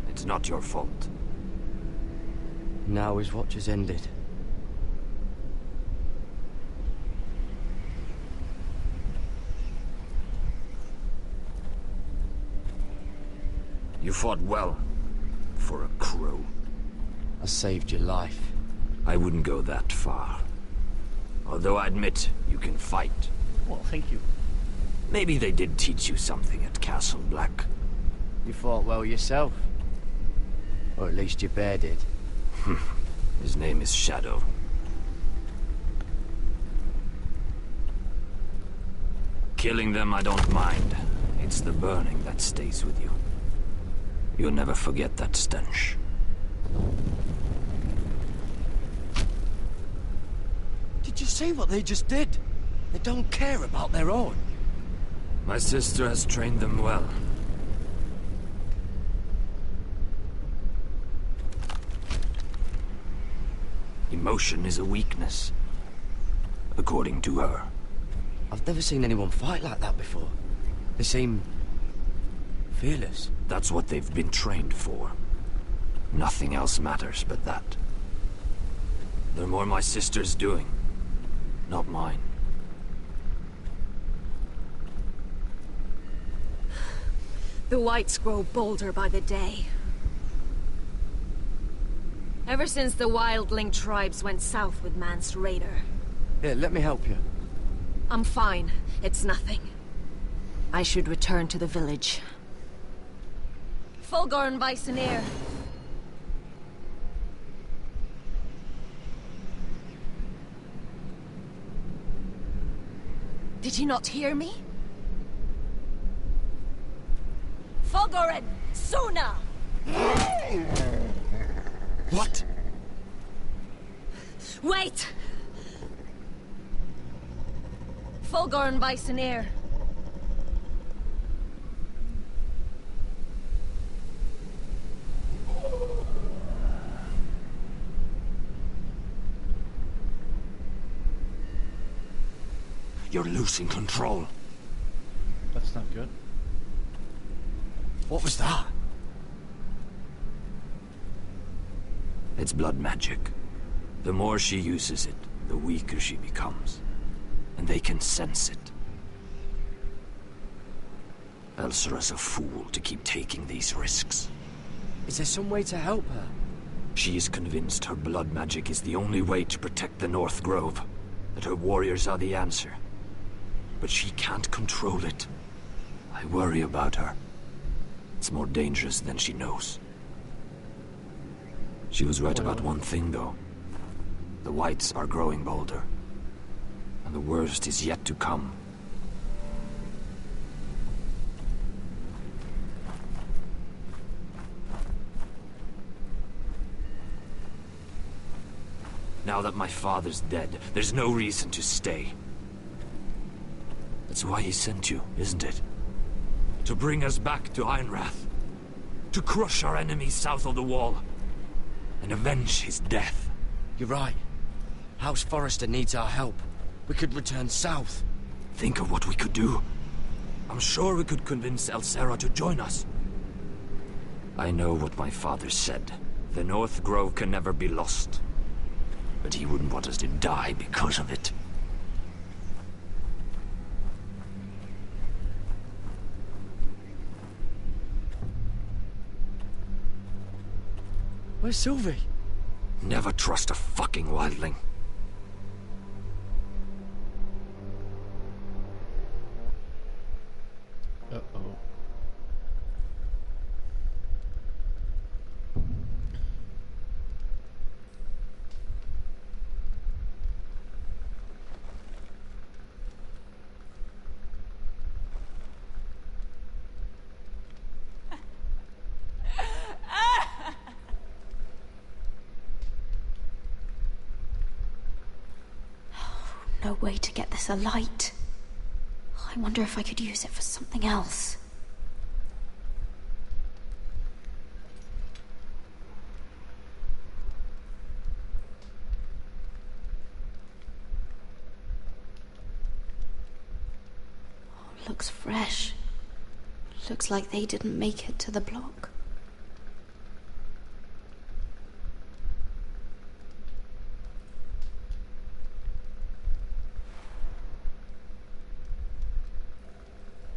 It's not your fault. Now his watch has ended. You fought well. For a crow. I saved your life. I wouldn't go that far. Although I admit, you can fight. Well, thank you. Maybe they did teach you something at Castle Black. You fought well yourself. Or at least your bear did. His name is Shadow. Killing them I don't mind. It's the burning that stays with you. You'll never forget that stench. Did you see what they just did? They don't care about their own. My sister has trained them well. Emotion is a weakness, according to her. I've never seen anyone fight like that before. They seem fearless. That's what they've been trained for. Nothing else matters but that. They're more my sister's doing, not mine. The whites grow bolder by the day. Ever since the wildling tribes went south with Mance Raider. Here, let me help you. I'm fine. It's nothing. I should return to the village. Fulgur and Vysenir. Did you not hear me? Fulgur and Suna! What? Wait! Fulgur and Vysenir. You're losing control. That's not good. What was that? It's blood magic. The more she uses it, the weaker she becomes. And they can sense it. Elsera's a fool to keep taking these risks. Is there some way to help her? She is convinced her blood magic is the only way to protect the North Grove. That her warriors are the answer. But she can't control it. I worry about her. It's more dangerous than she knows. She was right about one thing, though. The whites are growing bolder. And the worst is yet to come. Now that my father's dead, there's no reason to stay. That's why he sent you, isn't it? To bring us back to Ironrath. To crush our enemies south of the wall. And avenge his death. You're right. House Forrester needs our help. We could return south. Think of what we could do. I'm sure we could convince Elsera to join us. I know what my father said. The North Grove can never be lost. But he wouldn't want us to die because of it. Where's Sylvie? Never trust a fucking wildling. Uh-oh. No way to get this alight. I wonder if I could use it for something else. looks fresh. Looks like they didn't make it to the block.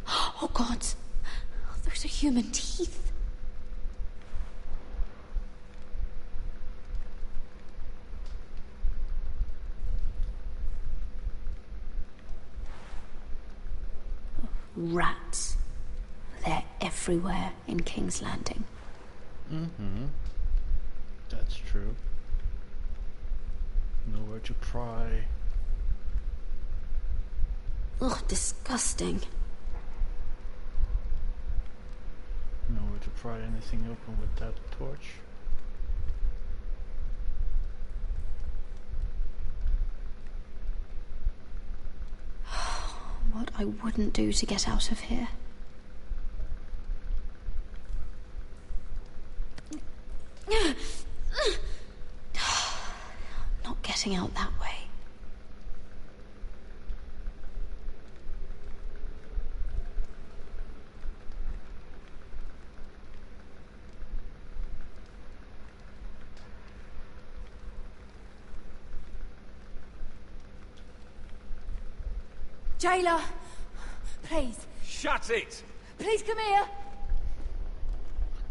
Oh God! Those are human teeth. Rats. They're everywhere in King's Landing. Mm-hmm. That's true. Nowhere to pry. Ugh, disgusting. Nowhere to pry anything open with that torch. What I wouldn't do to get out of here. Not getting out that way. Jailer! Please. Shut it! Please come here!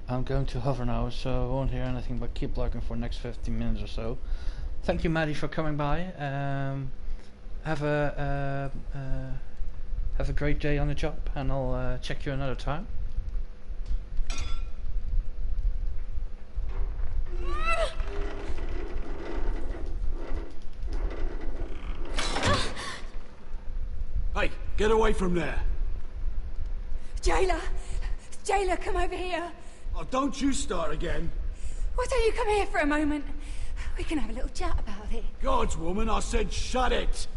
I'm going to hover now, so I won't hear anything but keep lurking for the next 15 minutes or so. Thank you, Maddie, for coming by. Have a great day on the job, and I'll check you another time. Hey, get away from there! Jailer! Jailer, come over here! Oh, don't you start again! Why don't you come here for a moment? We can have a little chat about it. God's woman, I said shut it!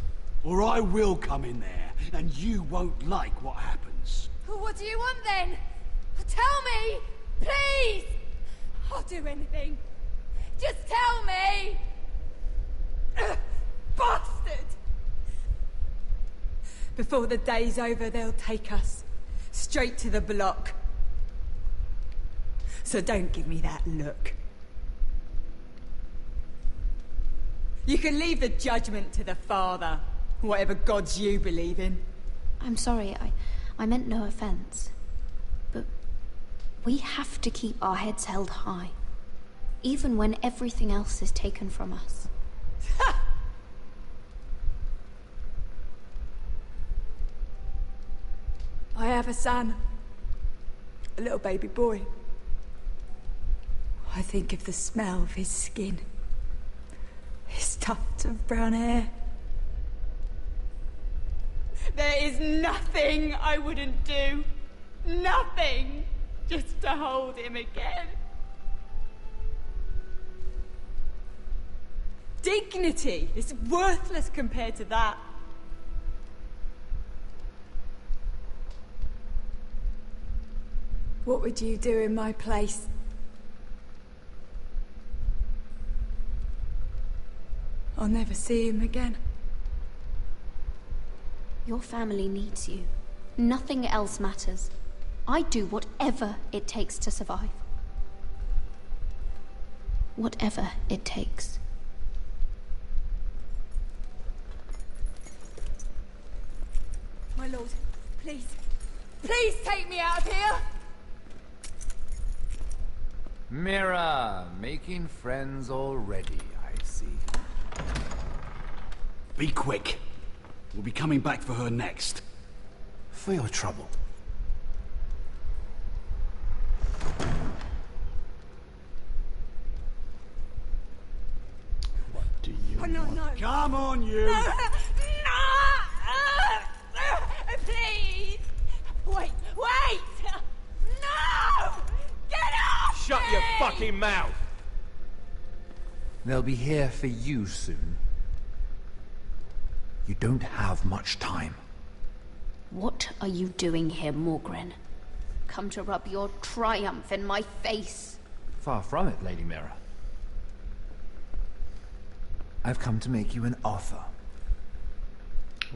Or I will come in there, and you won't like what happens. Well, what do you want then? Tell me! Please! I'll do anything. Just tell me! Bastard! Before the day's over, they'll take us straight to the block. So don't give me that look. You can leave the judgment to the Father, whatever gods you believe in. I'm sorry, I meant no offense. But we have to keep our heads held high, even when everything else is taken from us. I have a son. A little baby boy. I think of the smell of his skin. His tuft of brown hair. There is nothing I wouldn't do. Nothing. Just to hold him again. Dignity is worthless compared to that. What would you do in my place? I'll never see him again. Your family needs you. Nothing else matters. I'd do whatever it takes to survive. Whatever it takes. My lord, please. Please take me out of here! Mira, making friends already, I see. Be quick. We'll be coming back for her next. For your trouble. What do you want? No. Come on, you! No! Please! Wait! No! Get off! Shut your fucking mouth! They'll be here for you soon. You don't have much time. What are you doing here, Morgren? Come to rub your triumph in my face? Far from it, Lady Mira. I've come to make you an offer.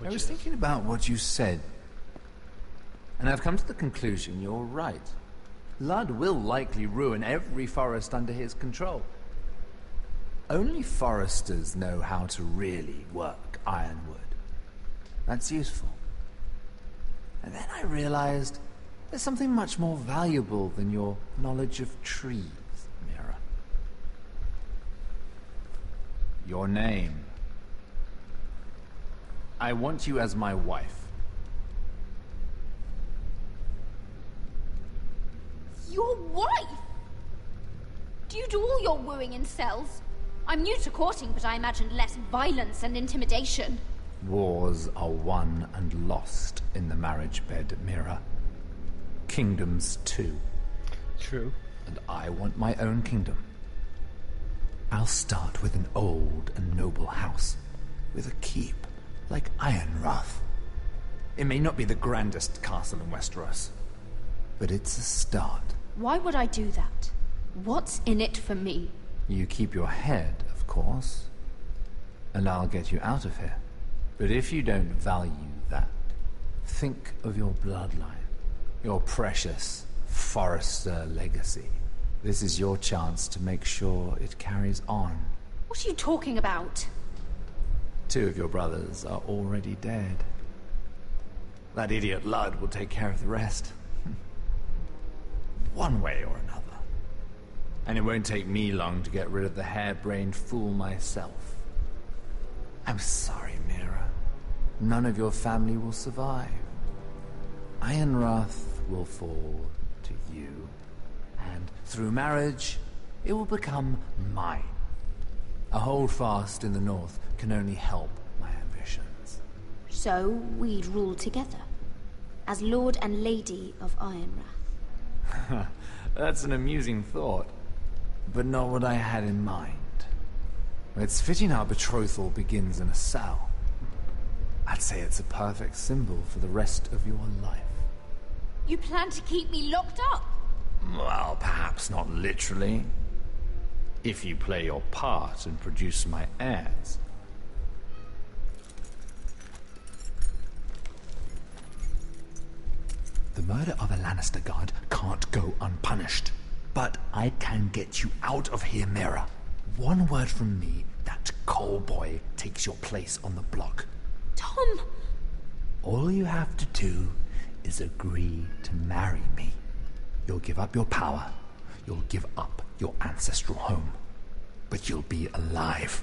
I was thinking about what you said And I've come to the conclusion you're right. Ludd will likely ruin every forest under his control. Only foresters know how to really work ironwood. That's useful. And then I realized there's something much more valuable than your knowledge of trees, Mira. Your name. I want you as my wife. Your wife? Do you do all your wooing in cells? I'm new to courting, but I imagine less violence and intimidation. Wars are won and lost in the marriage bed, Mira. Kingdoms, too. True. And I want my own kingdom. I'll start with an old and noble house, with a keep, like Ironrath. It may not be the grandest castle in Westeros, but it's a start. Why would I do that? What's in it for me? You keep your head, of course, and I'll get you out of here. But if you don't value that, think of your bloodline, your precious Forrester legacy. This is your chance to make sure it carries on. What are you talking about? 2 of your brothers are already dead. That idiot Ludd will take care of the rest. One way or another. And it won't take me long to get rid of the harebrained fool myself. I'm sorry, Mira. None of your family will survive. Ironrath will fall to you, and through marriage, it will become mine. A holdfast in the north can only help my ambitions. So we'd rule together, as Lord and Lady of Ironrath. That's an amusing thought, but not what I had in mind. It's fitting our betrothal begins in a cell. I'd say it's a perfect symbol for the rest of your life. You plan to keep me locked up? Well, perhaps not literally. If you play your part and produce my heirs. The murder of a Lannister guard can't go unpunished. But I can get you out of here, Mira. One word from me, that Cole boy takes your place on the block. Tom! All you have to do is agree to marry me. You'll give up your power. You'll give up your ancestral home. But you'll be alive.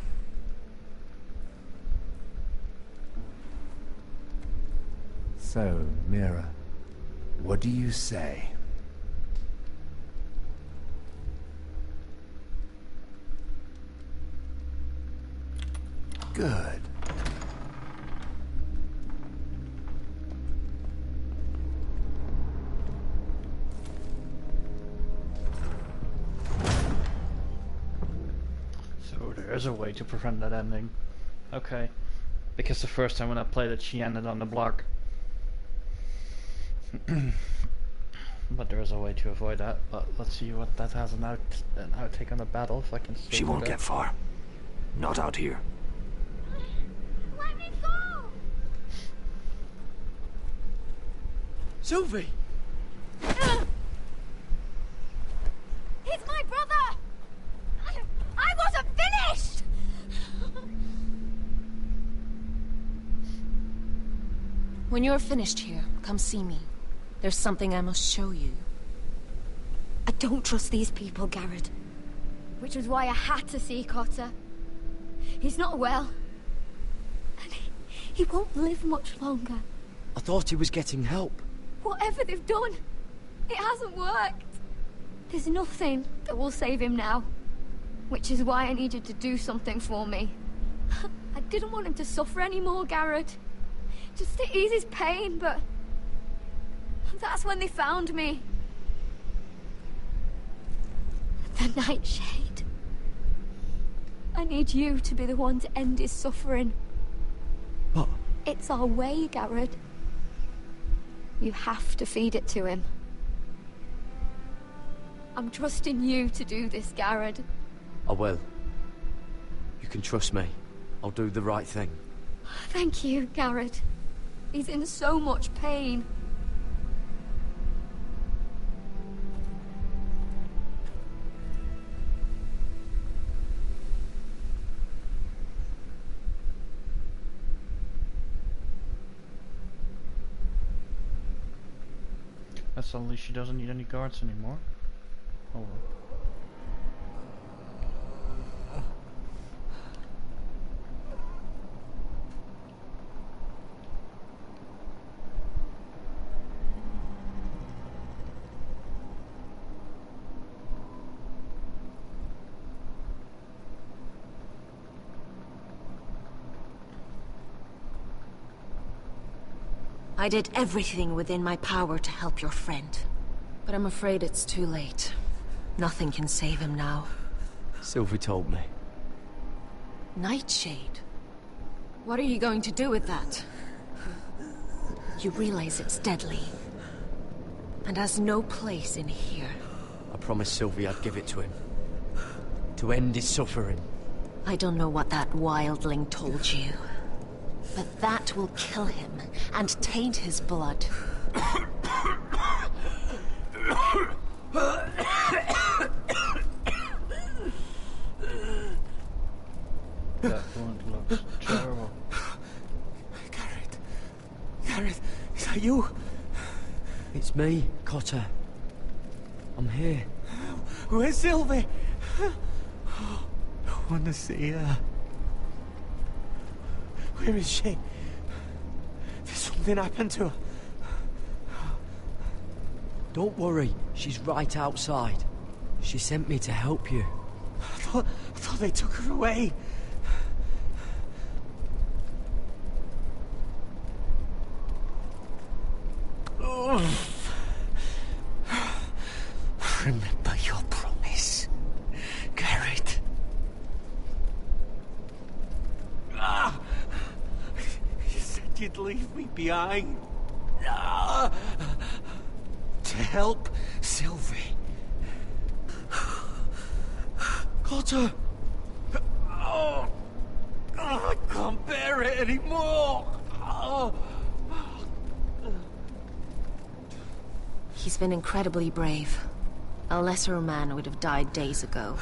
So, Mira, what do you say? Good. So there is a way to prevent that ending. Okay. Because the first time when I played it, she ended on the block. But there is a way to avoid that. But let's see what that has an outtake on the battle, if I can still She do won't that. get far. Not out here. Let me go! Sylvie! He's my brother! I wasn't finished! When you're finished here, come see me. There's something I must show you. I don't trust these people, Garrett. Which was why I had to see Cotter. He's not well. And he won't live much longer. I thought he was getting help. Whatever they've done, it hasn't worked. There's nothing that will save him now. Which is why I need you to do something for me. I didn't want him to suffer anymore, Garrett. Just to ease his pain, but... that's when they found me. The Nightshade. I need you to be the one to end his suffering. What? It's our way, Garrett. You have to feed it to him. I'm trusting you to do this, Garrett. I will. You can trust me. I'll do the right thing. Thank you, Garrett. He's in so much pain. suddenly she doesn't need any guards anymore. Oh well. I did everything within my power to help your friend. But I'm afraid it's too late. Nothing can save him now. Sylvie told me. Nightshade? What are you going to do with that? You realize it's deadly. And has no place in here. I promised Sylvie I'd give it to him. To end his suffering. I don't know what that wildling told you. But that will kill him and taint his blood. That wound looks terrible. Gareth, is that you? It's me, Cotter. I'm here. Where's Sylvie? I want to see her. Where is she? Did something happen to her? Don't worry, she's right outside. She sent me to help you. I thought they took her away. Oh. Remember your promise, Gareth. Ah! You said you'd leave me behind. Ah! To help Sylvie. Cotter! Oh, I can't bear it anymore! Oh. He's been incredibly brave. A lesser man would have died days ago.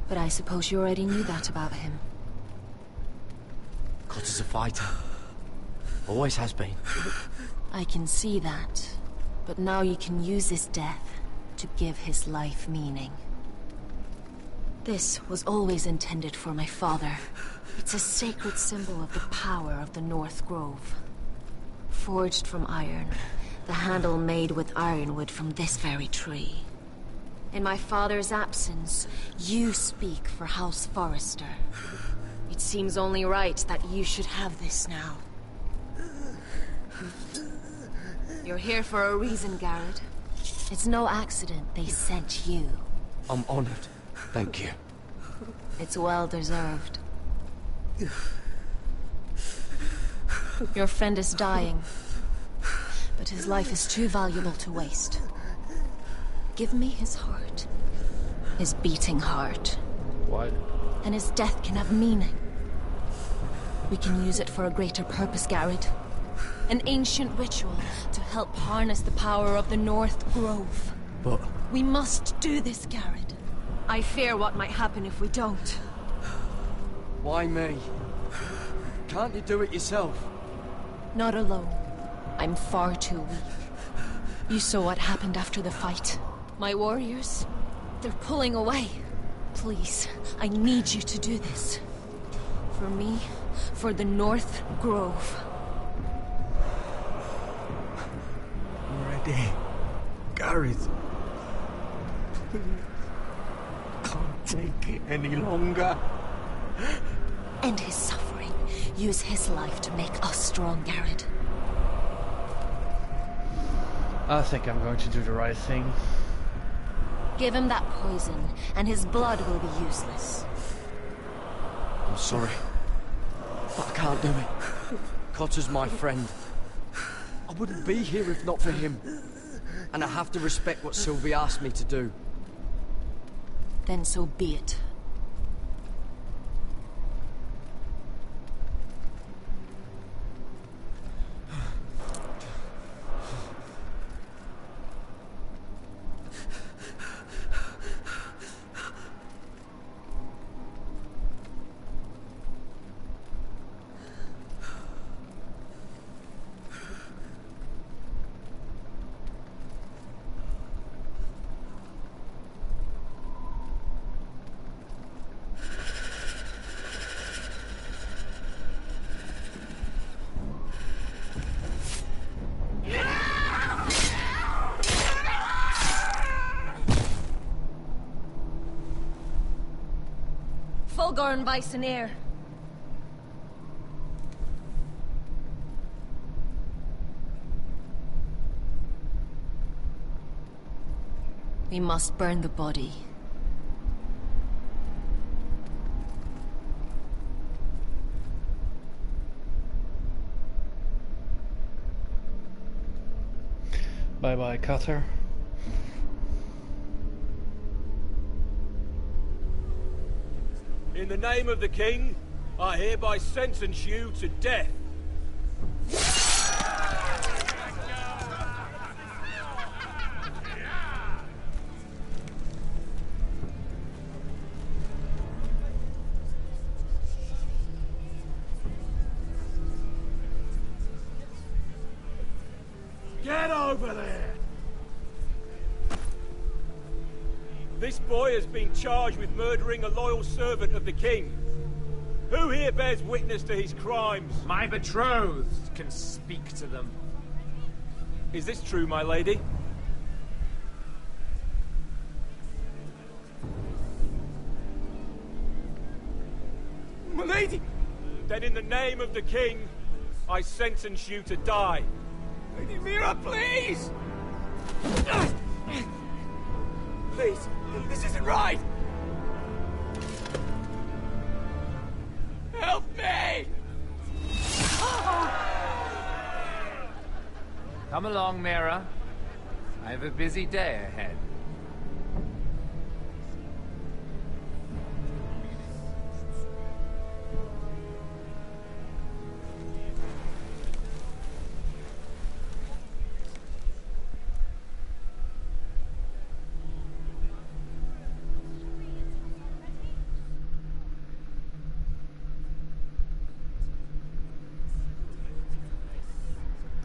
But I suppose you already knew that about him. Cotter's a fighter. Always has been. I can see that. But now you can use his death to give his life meaning. This was always intended for my father. It's a sacred symbol of the power of the North Grove. Forged from iron, the handle made with ironwood from this very tree. In my father's absence, you speak for House Forrester. It seems only right that you should have this now. You're here for a reason, Garrett. It's no accident they sent you. I'm honored. Thank you. It's well deserved. Your friend is dying, but his life is too valuable to waste. Give me his heart. His beating heart. What? And his death can have meaning. We can use it for a greater purpose, Garrett. An ancient ritual to help harness the power of the North Grove. But... we must do this, Garrett. I fear what might happen if we don't. Why me? Can't you do it yourself? Not alone. I'm far too weak. You saw what happened after the fight. My warriors, they're pulling away. Please, I need you to do this. For me, for the North Grove. I'm ready. Gareth. Can't take it any longer. End his suffering. Use his life to make us strong, Garrett. I think I'm going to do the right thing. Give him that poison, and his blood will be useless. I'm sorry, but I can't do it. Cotter's my friend. I wouldn't be here if not for him. And I have to respect what Sylvie asked me to do. Then so be it. Olgorn Vysenir. We must burn the body. Bye-bye, Cutter. In the name of the king, I hereby sentence you to death. Get over there! This boy has been charged with murdering a loyal servant of the king. Who here bears witness to his crimes? My betrothed can speak to them. Is this true, my lady? My lady! Then in the name of the king, I sentence you to die. Lady Mira, please! Please, this isn't right! Help me! Come along, Mira. I have a busy day ahead.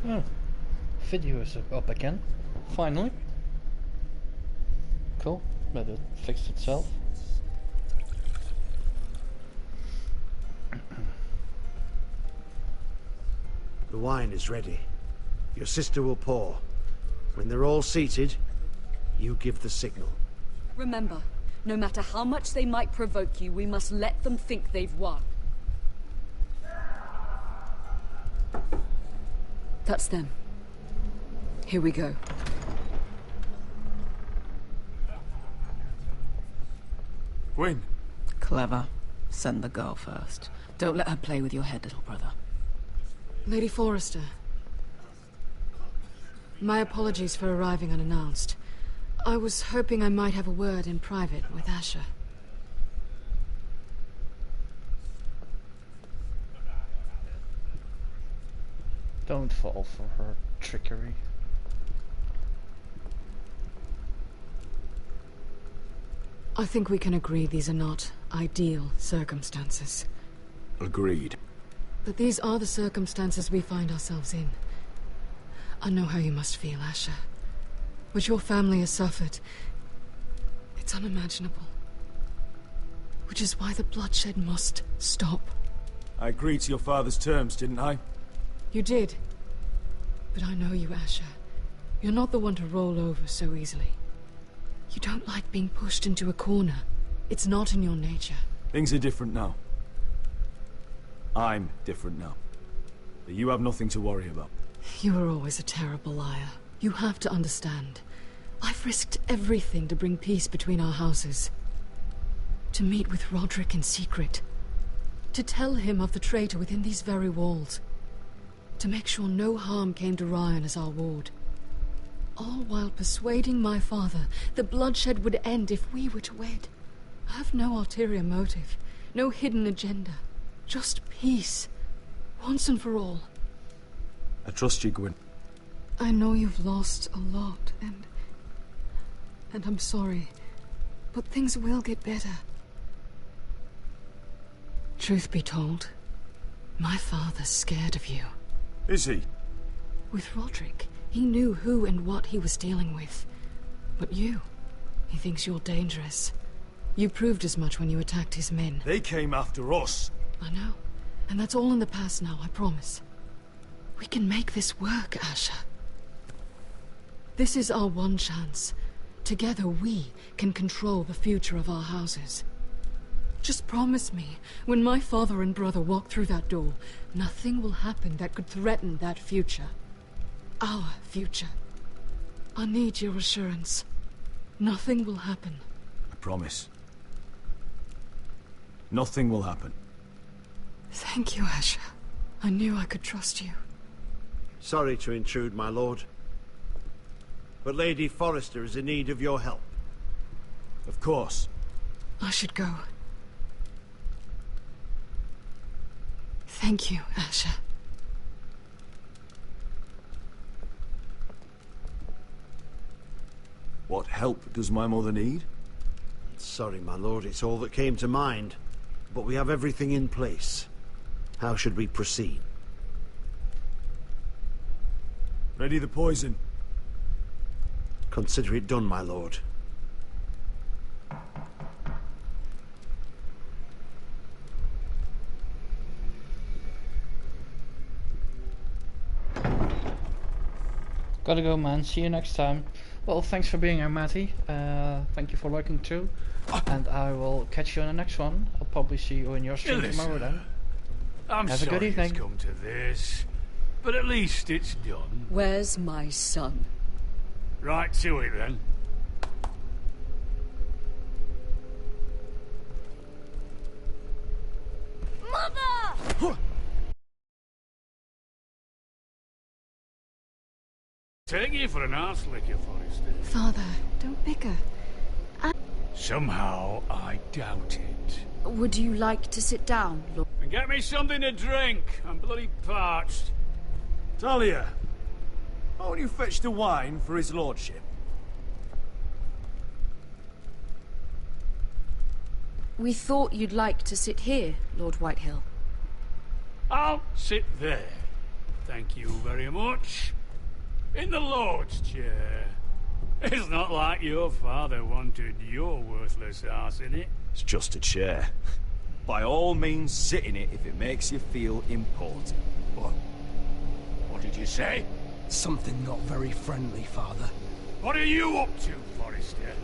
Oh, video is up again. Finally. Cool, but it fixed itself. The wine is ready. Your sister will pour. When they're all seated, you give the signal. Remember, no matter how much they might provoke you, we must let them think they've won. That's them. Here we go. Gwyn. Clever. Send the girl first. Don't let her play with your head, little brother. Lady Forrester. My apologies for arriving unannounced. I was hoping I might have a word in private with Asher. Don't fall for her trickery. I think we can agree these are not ideal circumstances. Agreed. But these are the circumstances we find ourselves in. I know how you must feel, Asher. What your family has suffered, it's unimaginable. Which is why the bloodshed must stop. I agreed to your father's terms, didn't I? You did. But I know you, Asher. You're not the one to roll over so easily. You don't like being pushed into a corner. It's not in your nature. Things are different now. I'm different now. But you have nothing to worry about. You were always a terrible liar. You have to understand. I've risked everything to bring peace between our houses. To meet with Rodrik in secret. To tell him of the traitor within these very walls. To make sure no harm came to Ryan as our ward. All while persuading my father that bloodshed would end if we were to wed. I have no ulterior motive, no hidden agenda. Just peace, once and for all. I trust you, Gwyn. I know you've lost a lot, and I'm sorry, but things will get better. Truth be told, my father's scared of you. Is he? With Rodrik, he knew who and what he was dealing with. But you, he thinks you're dangerous. You proved as much when you attacked his men. They came after us. I know, and that's all in the past now, I promise. We can make this work, Asher. This is our one chance. Together we can control the future of our houses. Just promise me, when my father and brother walk through that door, nothing will happen that could threaten that future. Our future. I need your assurance. Nothing will happen. I promise. Nothing will happen. Thank you, Asher. I knew I could trust you. Sorry to intrude, my lord. But Lady Forrester is in need of your help. Of course. I should go. Thank you, Asher. What help does my mother need? Sorry, my lord, it's all that came to mind. But we have everything in place. How should we proceed? Ready the poison. Consider it done, my lord. Gotta go, man. See you next time. Well, thanks for being here, Matty. Thank you for lurking too. And I will catch you on the next one. I'll probably see you in your stream tomorrow then. I'm Have a good sorry evening. it's come to this, but at least it's done. Where's my son? Right to it then. Mother! Take you for an arse licker, Forrester. Father, don't bicker. Somehow I doubt it. Would you like to sit down, Lord? And get me something to drink. I'm bloody parched. Talia, won't you fetch the wine for his lordship? We thought you'd like to sit here, Lord Whitehill. I'll sit there. Thank you very much. In the Lord's chair. It's not like your father wanted your worthless arse in it. It's just a chair. By all means, sit in it if it makes you feel important. What did you say? Something not very friendly, Father. What are you up to, Forrester?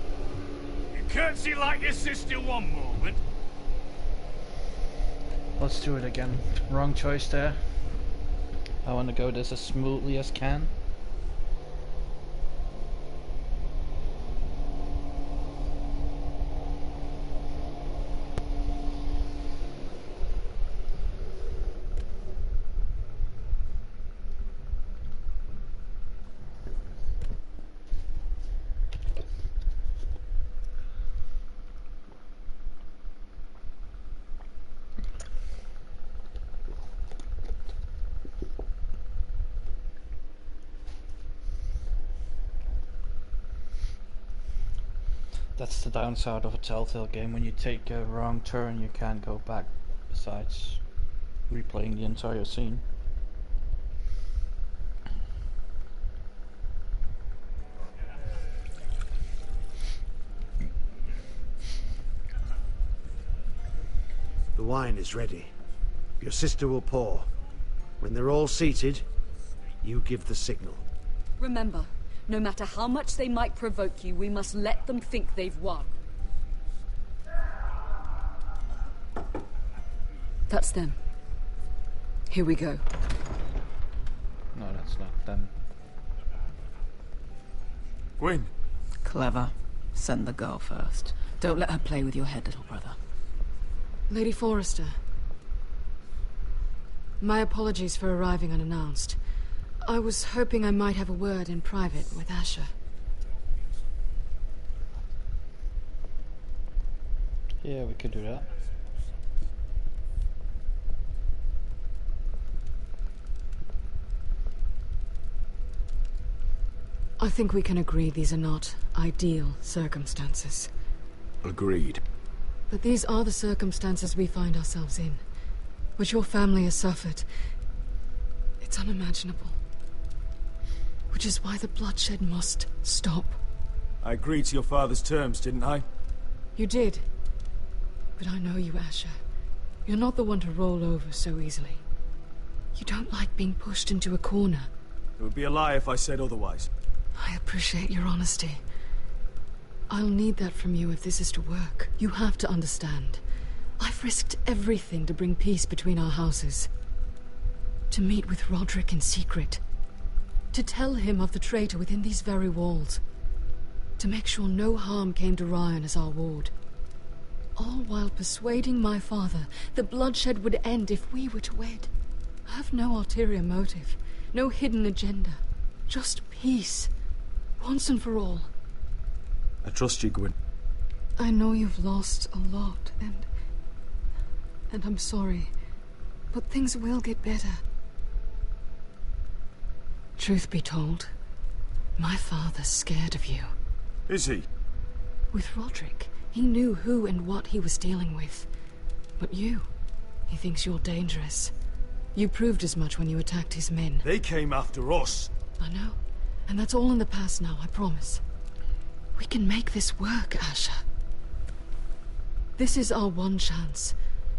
You curtsy like your sister one moment. Let's do it again. Wrong choice there. I want to go this as smoothly as can. That's the downside of a Telltale game. When you take a wrong turn, you can't go back, besides replaying the entire scene. The wine is ready. Your sister will pour. When they're all seated, you give the signal. Remember, no matter how much they might provoke you, we must let them think they've won. That's them. Here we go. No, that's not them. Gwyn. Clever. Send the girl first. Don't let her play with your head, little brother. Lady Forrester. My apologies for arriving unannounced. I was hoping I might have a word in private with Asher. Yeah, we could do that. I think we can agree these are not ideal circumstances. Agreed. But these are the circumstances we find ourselves in. What your family has suffered. It's unimaginable. Which is why the bloodshed must stop. I agreed to your father's terms, didn't I? You did. But I know you, Asher. You're not the one to roll over so easily. You don't like being pushed into a corner. It would be a lie if I said otherwise. I appreciate your honesty. I'll need that from you if this is to work. You have to understand. I've risked everything to bring peace between our houses. To meet with Roderick in secret. To tell him of the traitor within these very walls. To make sure no harm came to Ryan as our ward. All while persuading my father that bloodshed would end if we were to wed. I have no ulterior motive, no hidden agenda. Just peace. Once and for all. I trust you, Gwyn. I know you've lost a lot, and I'm sorry. But things will get better. Truth be told, my father's scared of you. Is he? With Roderick, he knew who and what he was dealing with. But you, he thinks you're dangerous. You proved as much when you attacked his men. They came after us. I know. And that's all in the past now, I promise. We can make this work, Asher. This is our one chance.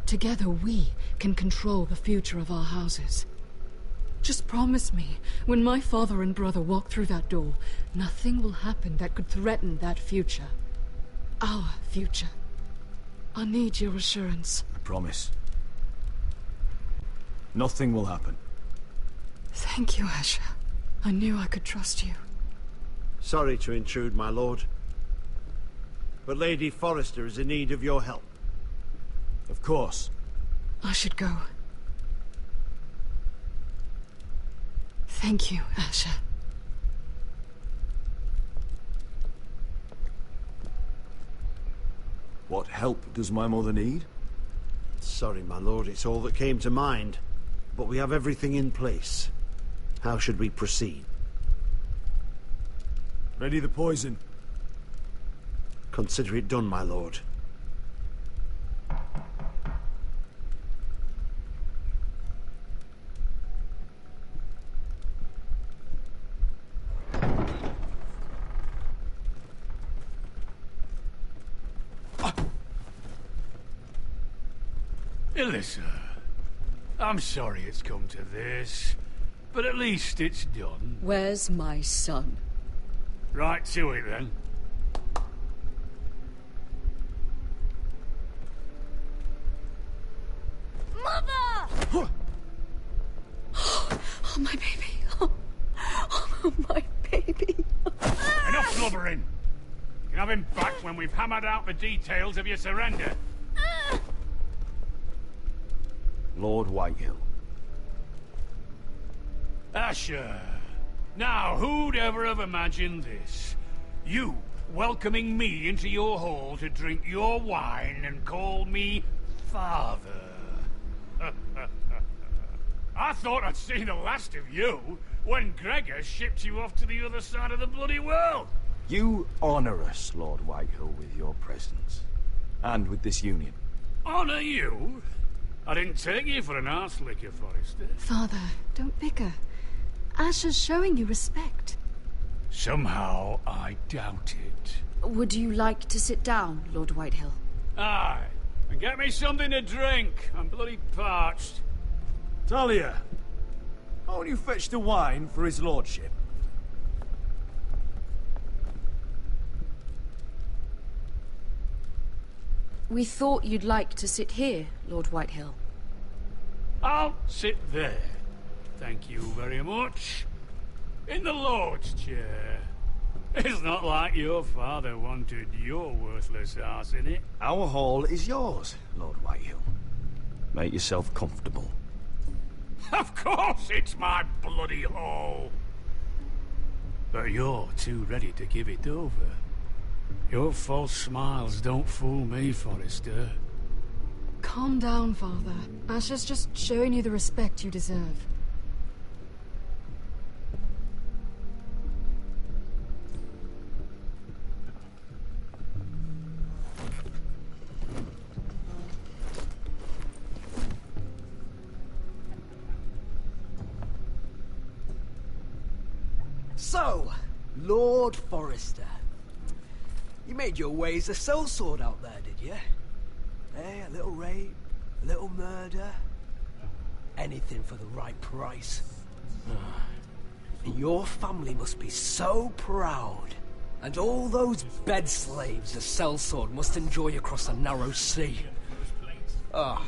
Together we can control the future of our houses. Just promise me, when my father and brother walk through that door, nothing will happen that could threaten that future. Our future. I need your assurance. I promise. Nothing will happen. Thank you, Asher. I knew I could trust you. Sorry to intrude, my lord. But Lady Forrester is in need of your help. Of course. I should go. Thank you, Asher. What help does my mother need? Sorry, my lord, it's all that came to mind. But we have everything in place. How should we proceed? Ready the poison. Consider it done, my lord. Alyssa, I'm sorry it's come to this, but at least it's done. Where's my son? Right to it, then. Mother! Oh, my baby. Oh, my baby. Enough blubbering. You can have him back when we've hammered out the details of your surrender. Lord Whitehill. Asher. Now, who'd ever have imagined this? You welcoming me into your hall to drink your wine and call me father. I thought I'd seen the last of you when Gregor shipped you off to the other side of the bloody world. You honor us, Lord Whitehill, with your presence. And with this union. Honor you? I didn't take you for an arse licker, Forrester. Father, don't bicker. Asher's showing you respect. Somehow I doubt it. Would you like to sit down, Lord Whitehill? Aye. And get me something to drink. I'm bloody parched. Talia, won't you fetch the wine for his lordship? We thought you'd like to sit here, Lord Whitehill. I'll sit there. Thank you very much. In the Lord's chair. It's not like your father wanted your worthless arse in it. Our hall is yours, Lord Whitehill. Make yourself comfortable. Of course it's my bloody hall. But you're too ready to give it over. Your false smiles don't fool me, Forrester. Calm down, Father. Asher's just showing you the respect you deserve. So, Lord Forrester. You made your way as a sellsword out there, did you? Eh, a little rape, a little murder. Anything for the right price. Your family must be so proud. And all those bed slaves a sellsword must enjoy across a narrow sea. Ah,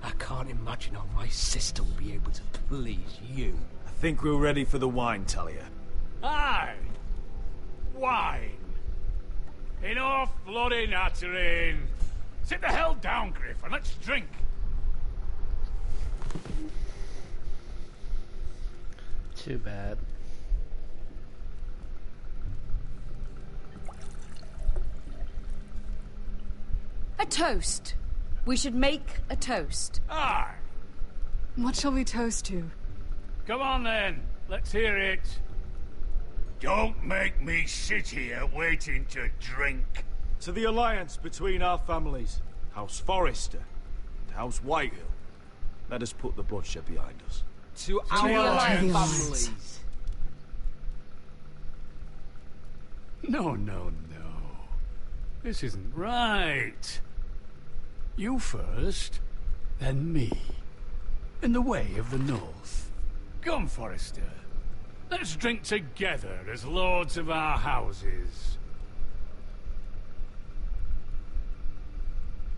I can't imagine how my sister will be able to please you. I think we're ready for the wine, Talia. Aye! Wine! Enough bloody nattering! Sit the hell down, Griff, and let's drink! Too bad. A toast. We should make a toast. Aye! What shall we toast to? Come on then, let's hear it. Don't make me sit here waiting to drink. To the alliance between our families, House Forrester and House Whitehill. Let us put the bloodshed behind us. To our families. No, no, no. This isn't right. You first, then me. In the way of the North. Come, Forrester. Let's drink together as lords of our houses.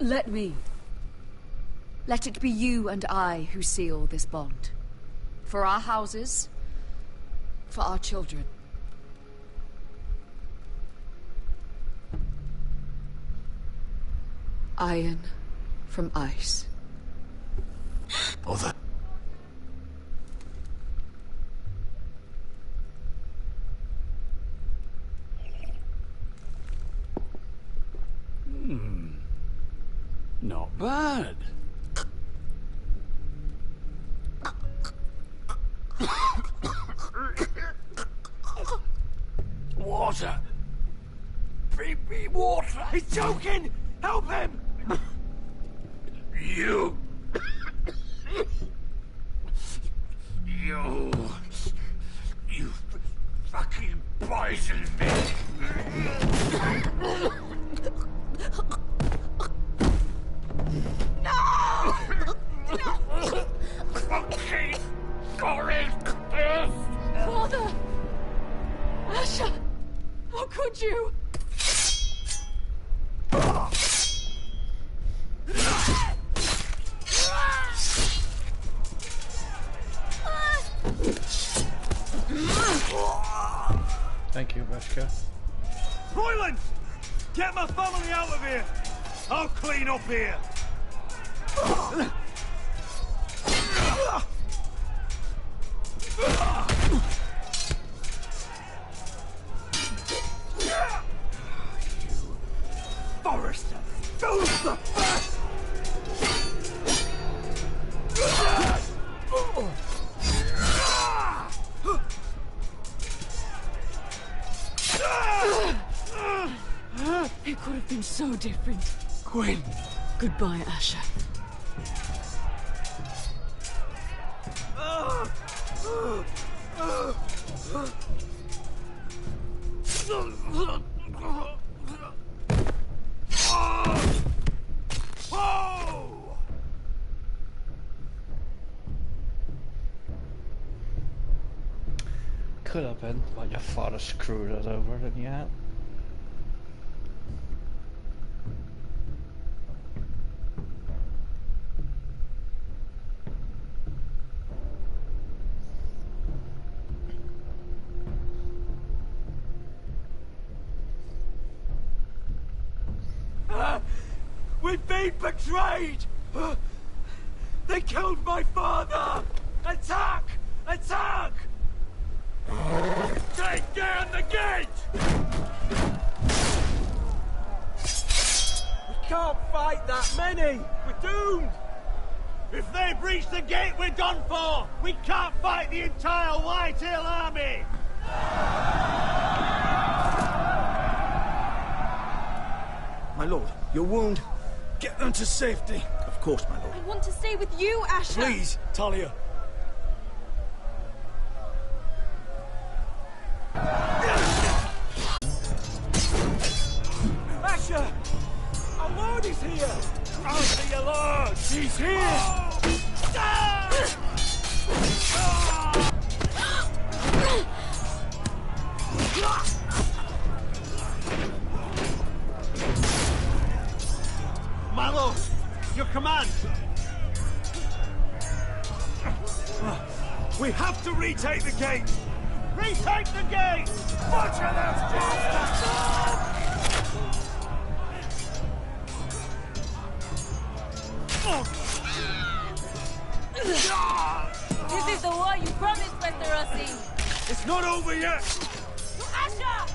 Let me. Let it be you and I who seal this bond. For our houses, for our children. Iron from ice. Mother. Not bad. Water! Bring me water! He's choking! Help him! You... You fucking poisoned me! No! Fucking Forrester! Father! Asher! How could you? Thank you, Bashka. Royland! Get my family out of here! I'll clean up here! Forrester! Who's the first? It could have been so different. Gwyn! Goodbye, Asher. Could have been, but your father screwed us over, didn't you? We've been betrayed! They killed my father! Attack! Attack! Take down the gate! We can't fight that many! We're doomed! If they breach the gate, we're done for! We can't fight the entire Whitehill army! My lord, your wound. Get them to safety. Of course, my lord. I want to stay with you, Asher. Please, Talia. Asher! Our lord is here! Answer your lord! He's here! My lord, your command! We have to retake the gate! Retake the gate! Butcher those bastards! This is the war you promised, Westerosi! It's not over yet! Asha!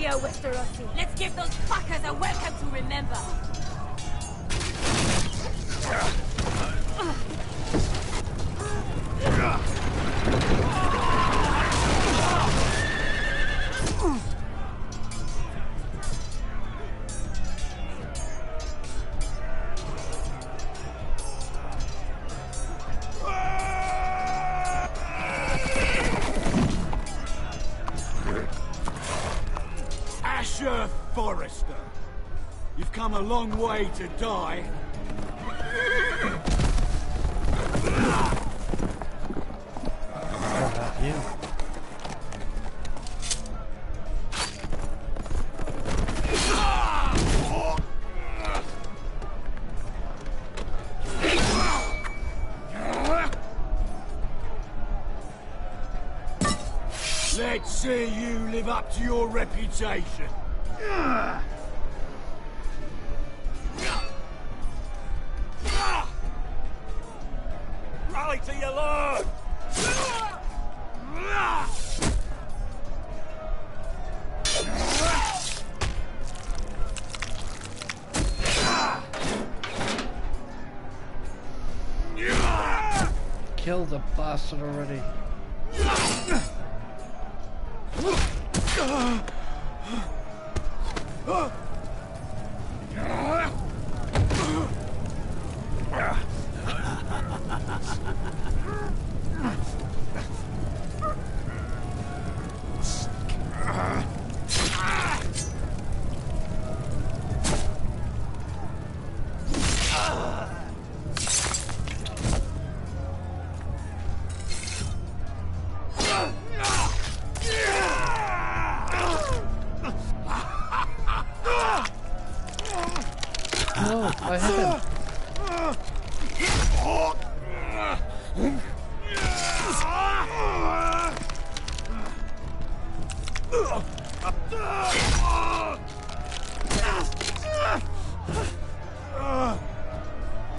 Westerosi. Let's give those fuckers a welcome to remember. Asher Forrester, you've come a long way to die. What about you? Let's see you live up to your reputation. Rally to your lord! Kill the bastard already. No, I hit him.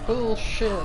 Bullshit.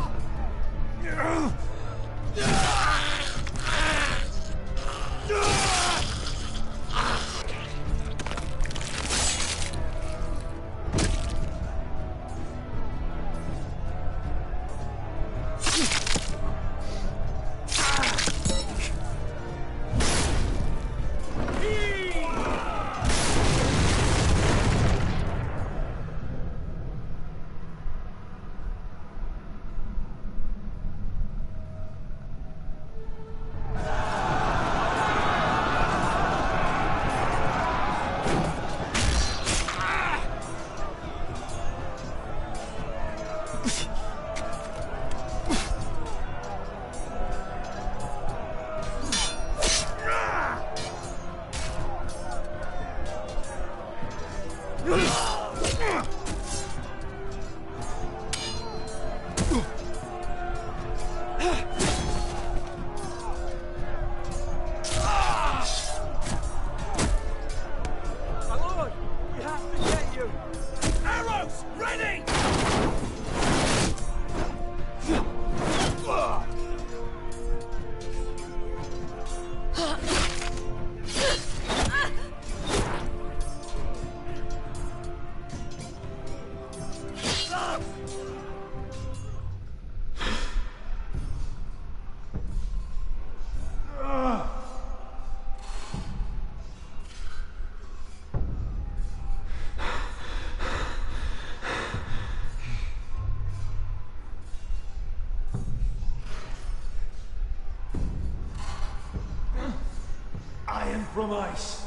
from ice.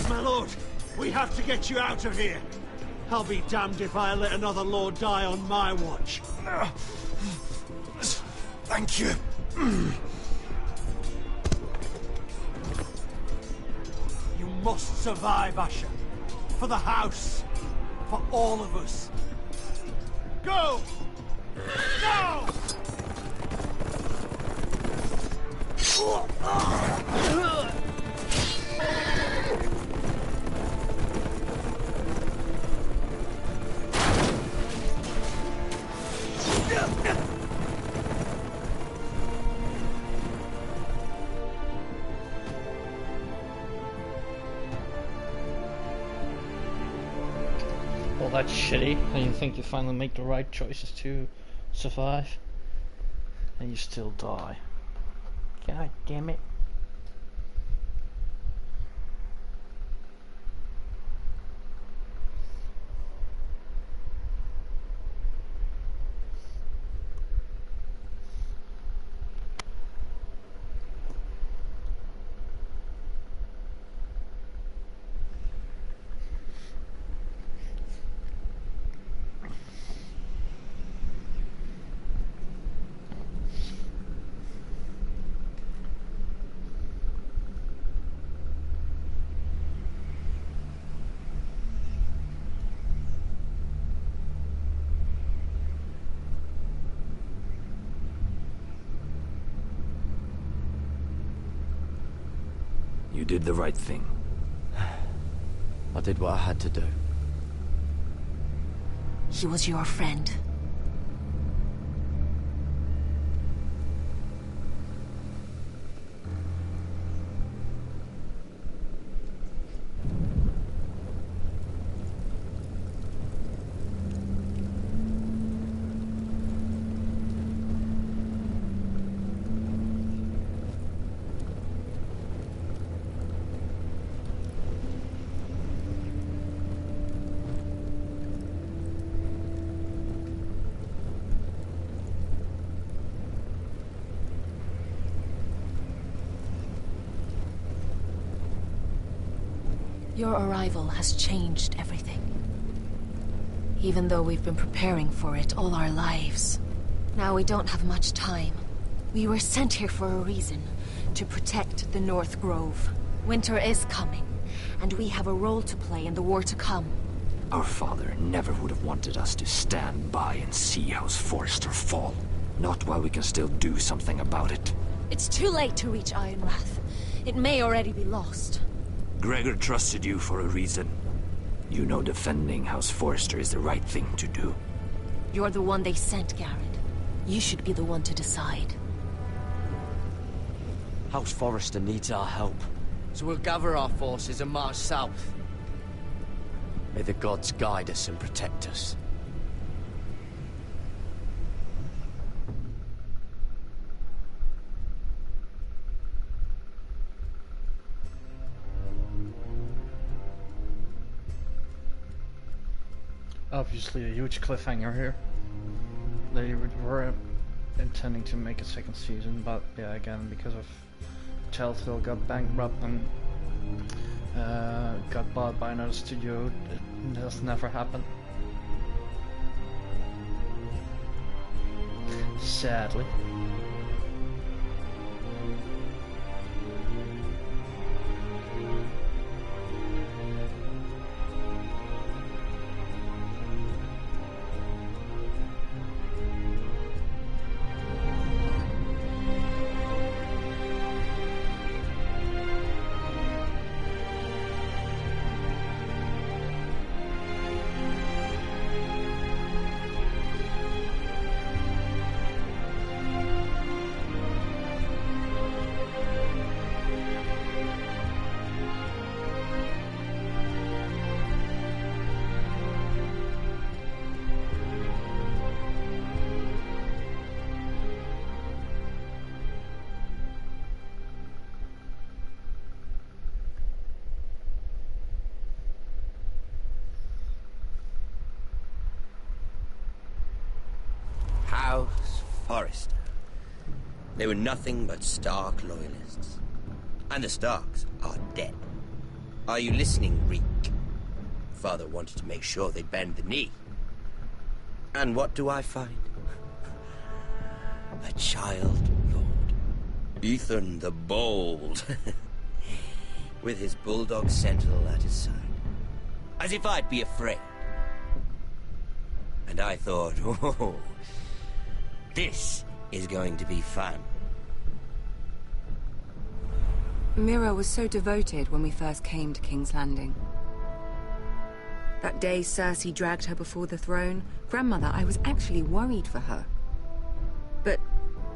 My lord, we have to get you out of here. I'll be damned if I let another lord die on my watch. Thank you. You must survive, Asher. For the house. For all of us. Go! Now! Well, that's shitty. And you think you finally make the right choices to survive, and you still die. God damn it. You did the right thing. I did what I had to do. He was your friend. Your arrival has changed everything. Even though we've been preparing for it all our lives. Now we don't have much time. We were sent here for a reason. To protect the North Grove. Winter is coming, and we have a role to play in the war to come. Our father never would have wanted us to stand by and see House Forrester fall. Not while we can still do something about it. It's too late to reach Ironrath. It may already be lost. Gregor trusted you for a reason. You know defending House Forrester is the right thing to do. You're the one they sent, Garrett. You should be the one to decide. House Forrester needs our help, so we'll gather our forces and march south. May the gods guide us and protect us. Obviously a huge cliffhanger here. They were intending to make a second season, but yeah, again, because of Telltale got bankrupt and got bought by another studio, it has never happened. Sadly. They were nothing but Stark loyalists. And the Starks are dead. Are you listening, Reek? Father wanted to make sure they'd bend the knee. And what do I find? A child lord. Ethan the Bold. With his bulldog sentinel at his side. As if I'd be afraid. And I thought, oh, this is going to be fun. Mira was so devoted when we first came to King's Landing. That day Cersei dragged her before the throne, Grandmother, I was actually worried for her. But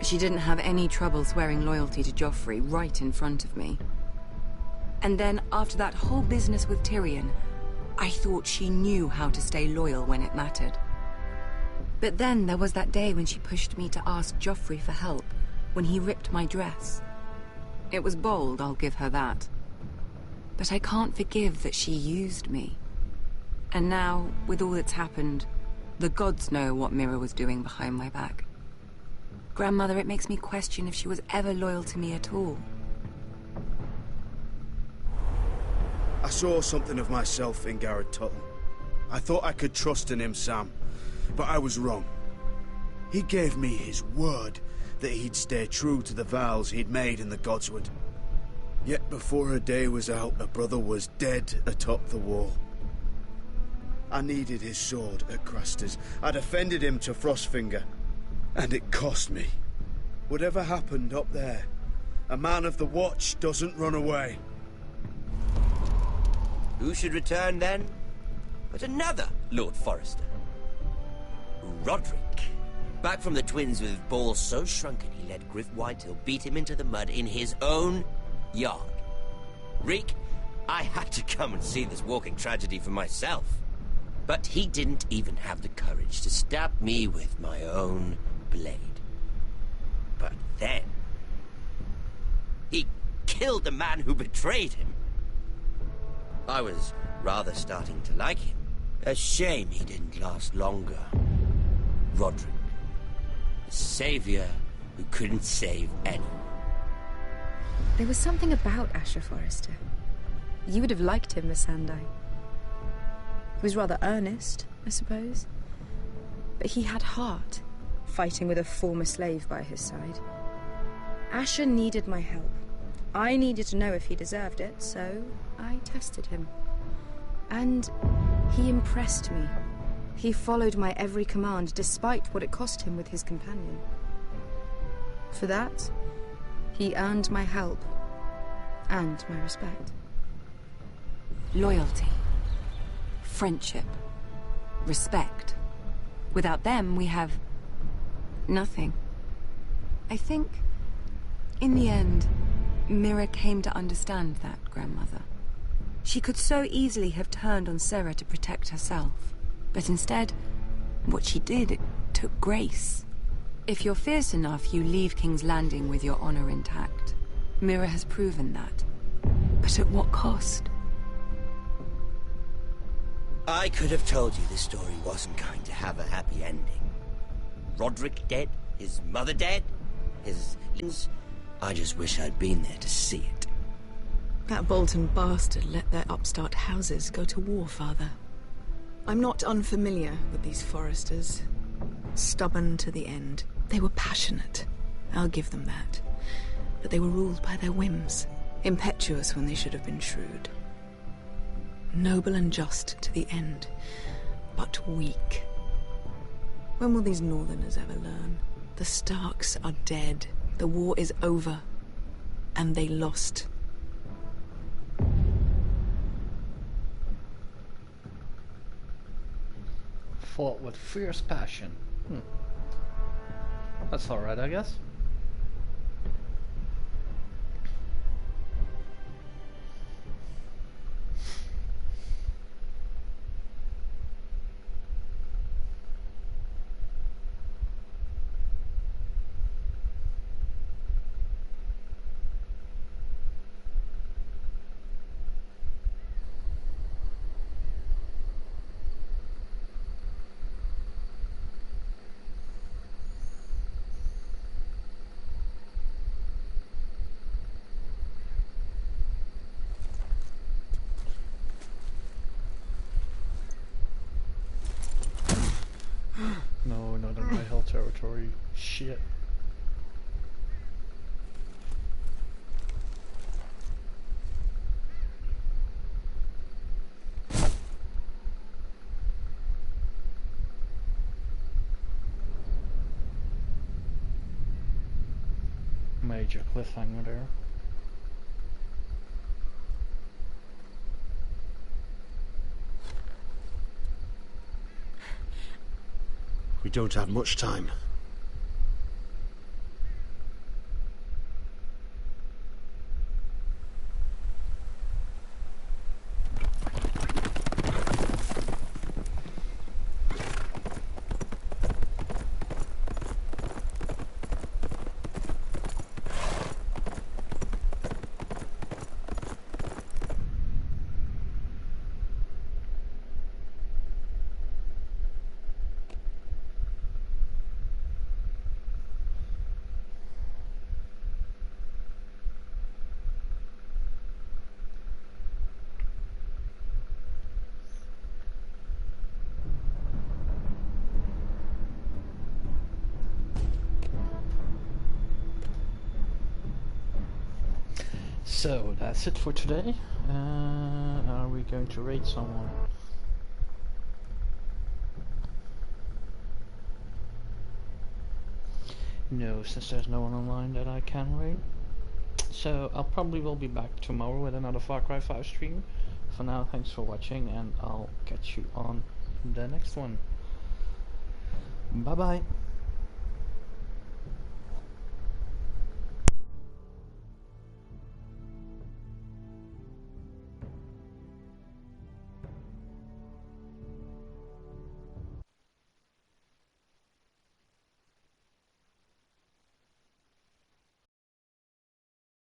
she didn't have any trouble swearing loyalty to Joffrey right in front of me. And then, after that whole business with Tyrion, I thought she knew how to stay loyal when it mattered. But then there was that day when she pushed me to ask Joffrey for help, when he ripped my dress. It was bold, I'll give her that. But I can't forgive that she used me. And now, with all that's happened, the gods know what Mira was doing behind my back. Grandmother, it makes me question if she was ever loyal to me at all. I saw something of myself in Garrett Tuttle. I thought I could trust in him, Sam, but I was wrong. He gave me his word that he'd stay true to the vows he'd made in the Godswood. Yet before a day was out, a brother was dead atop the wall. I needed his sword at Craster's. I defended him to Frostfinger, and it cost me. Whatever happened up there, a man of the Watch doesn't run away. Who should return then? But another Lord Forrester. Roderick. Back from the Twins with balls so shrunken he let Griff Whitehill beat him into the mud in his own yard. Reek, I had to come and see this walking tragedy for myself. But he didn't even have the courage to stab me with my own blade. But then... he killed the man who betrayed him. I was rather starting to like him. A shame he didn't last longer. Roderick. The savior who couldn't save anyone. There was something about Asher Forrester. You would have liked him, Miss Sandai. He was rather earnest, I suppose. But he had heart, fighting with a former slave by his side. Asher needed my help. I needed to know if he deserved it, so I tested him. And he impressed me. He followed my every command, despite what it cost him with his companion. For that, he earned my help and my respect. Loyalty. Friendship. Respect. Without them, we have... nothing. I think, in the end, Mira came to understand that, Grandmother. She could so easily have turned on Sarah to protect herself. But instead, what she did, it took grace. If you're fierce enough, you leave King's Landing with your honor intact. Mira has proven that. But at what cost? I could have told you this story wasn't going to have a happy ending. Roderick dead, his mother dead, his... I just wish I'd been there to see it. That Bolton bastard let their upstart houses go to war, Father. I'm not unfamiliar with these Forresters. Stubborn to the end. They were passionate. I'll give them that. But they were ruled by their whims. Impetuous when they should have been shrewd. Noble and just to the end. But weak. When will these Northerners ever learn? The Starks are dead. The war is over. And they lost. Fought with fierce passion. That's alright, I guess. story shit. Major cliffhanger there. We don't have much time. So that's it for today. Are we going to raid someone? No, since there's no one online that I can raid. So I'll probably will be back tomorrow with another Far Cry 5 stream. For now, thanks for watching, and I'll catch you on the next one. Bye bye.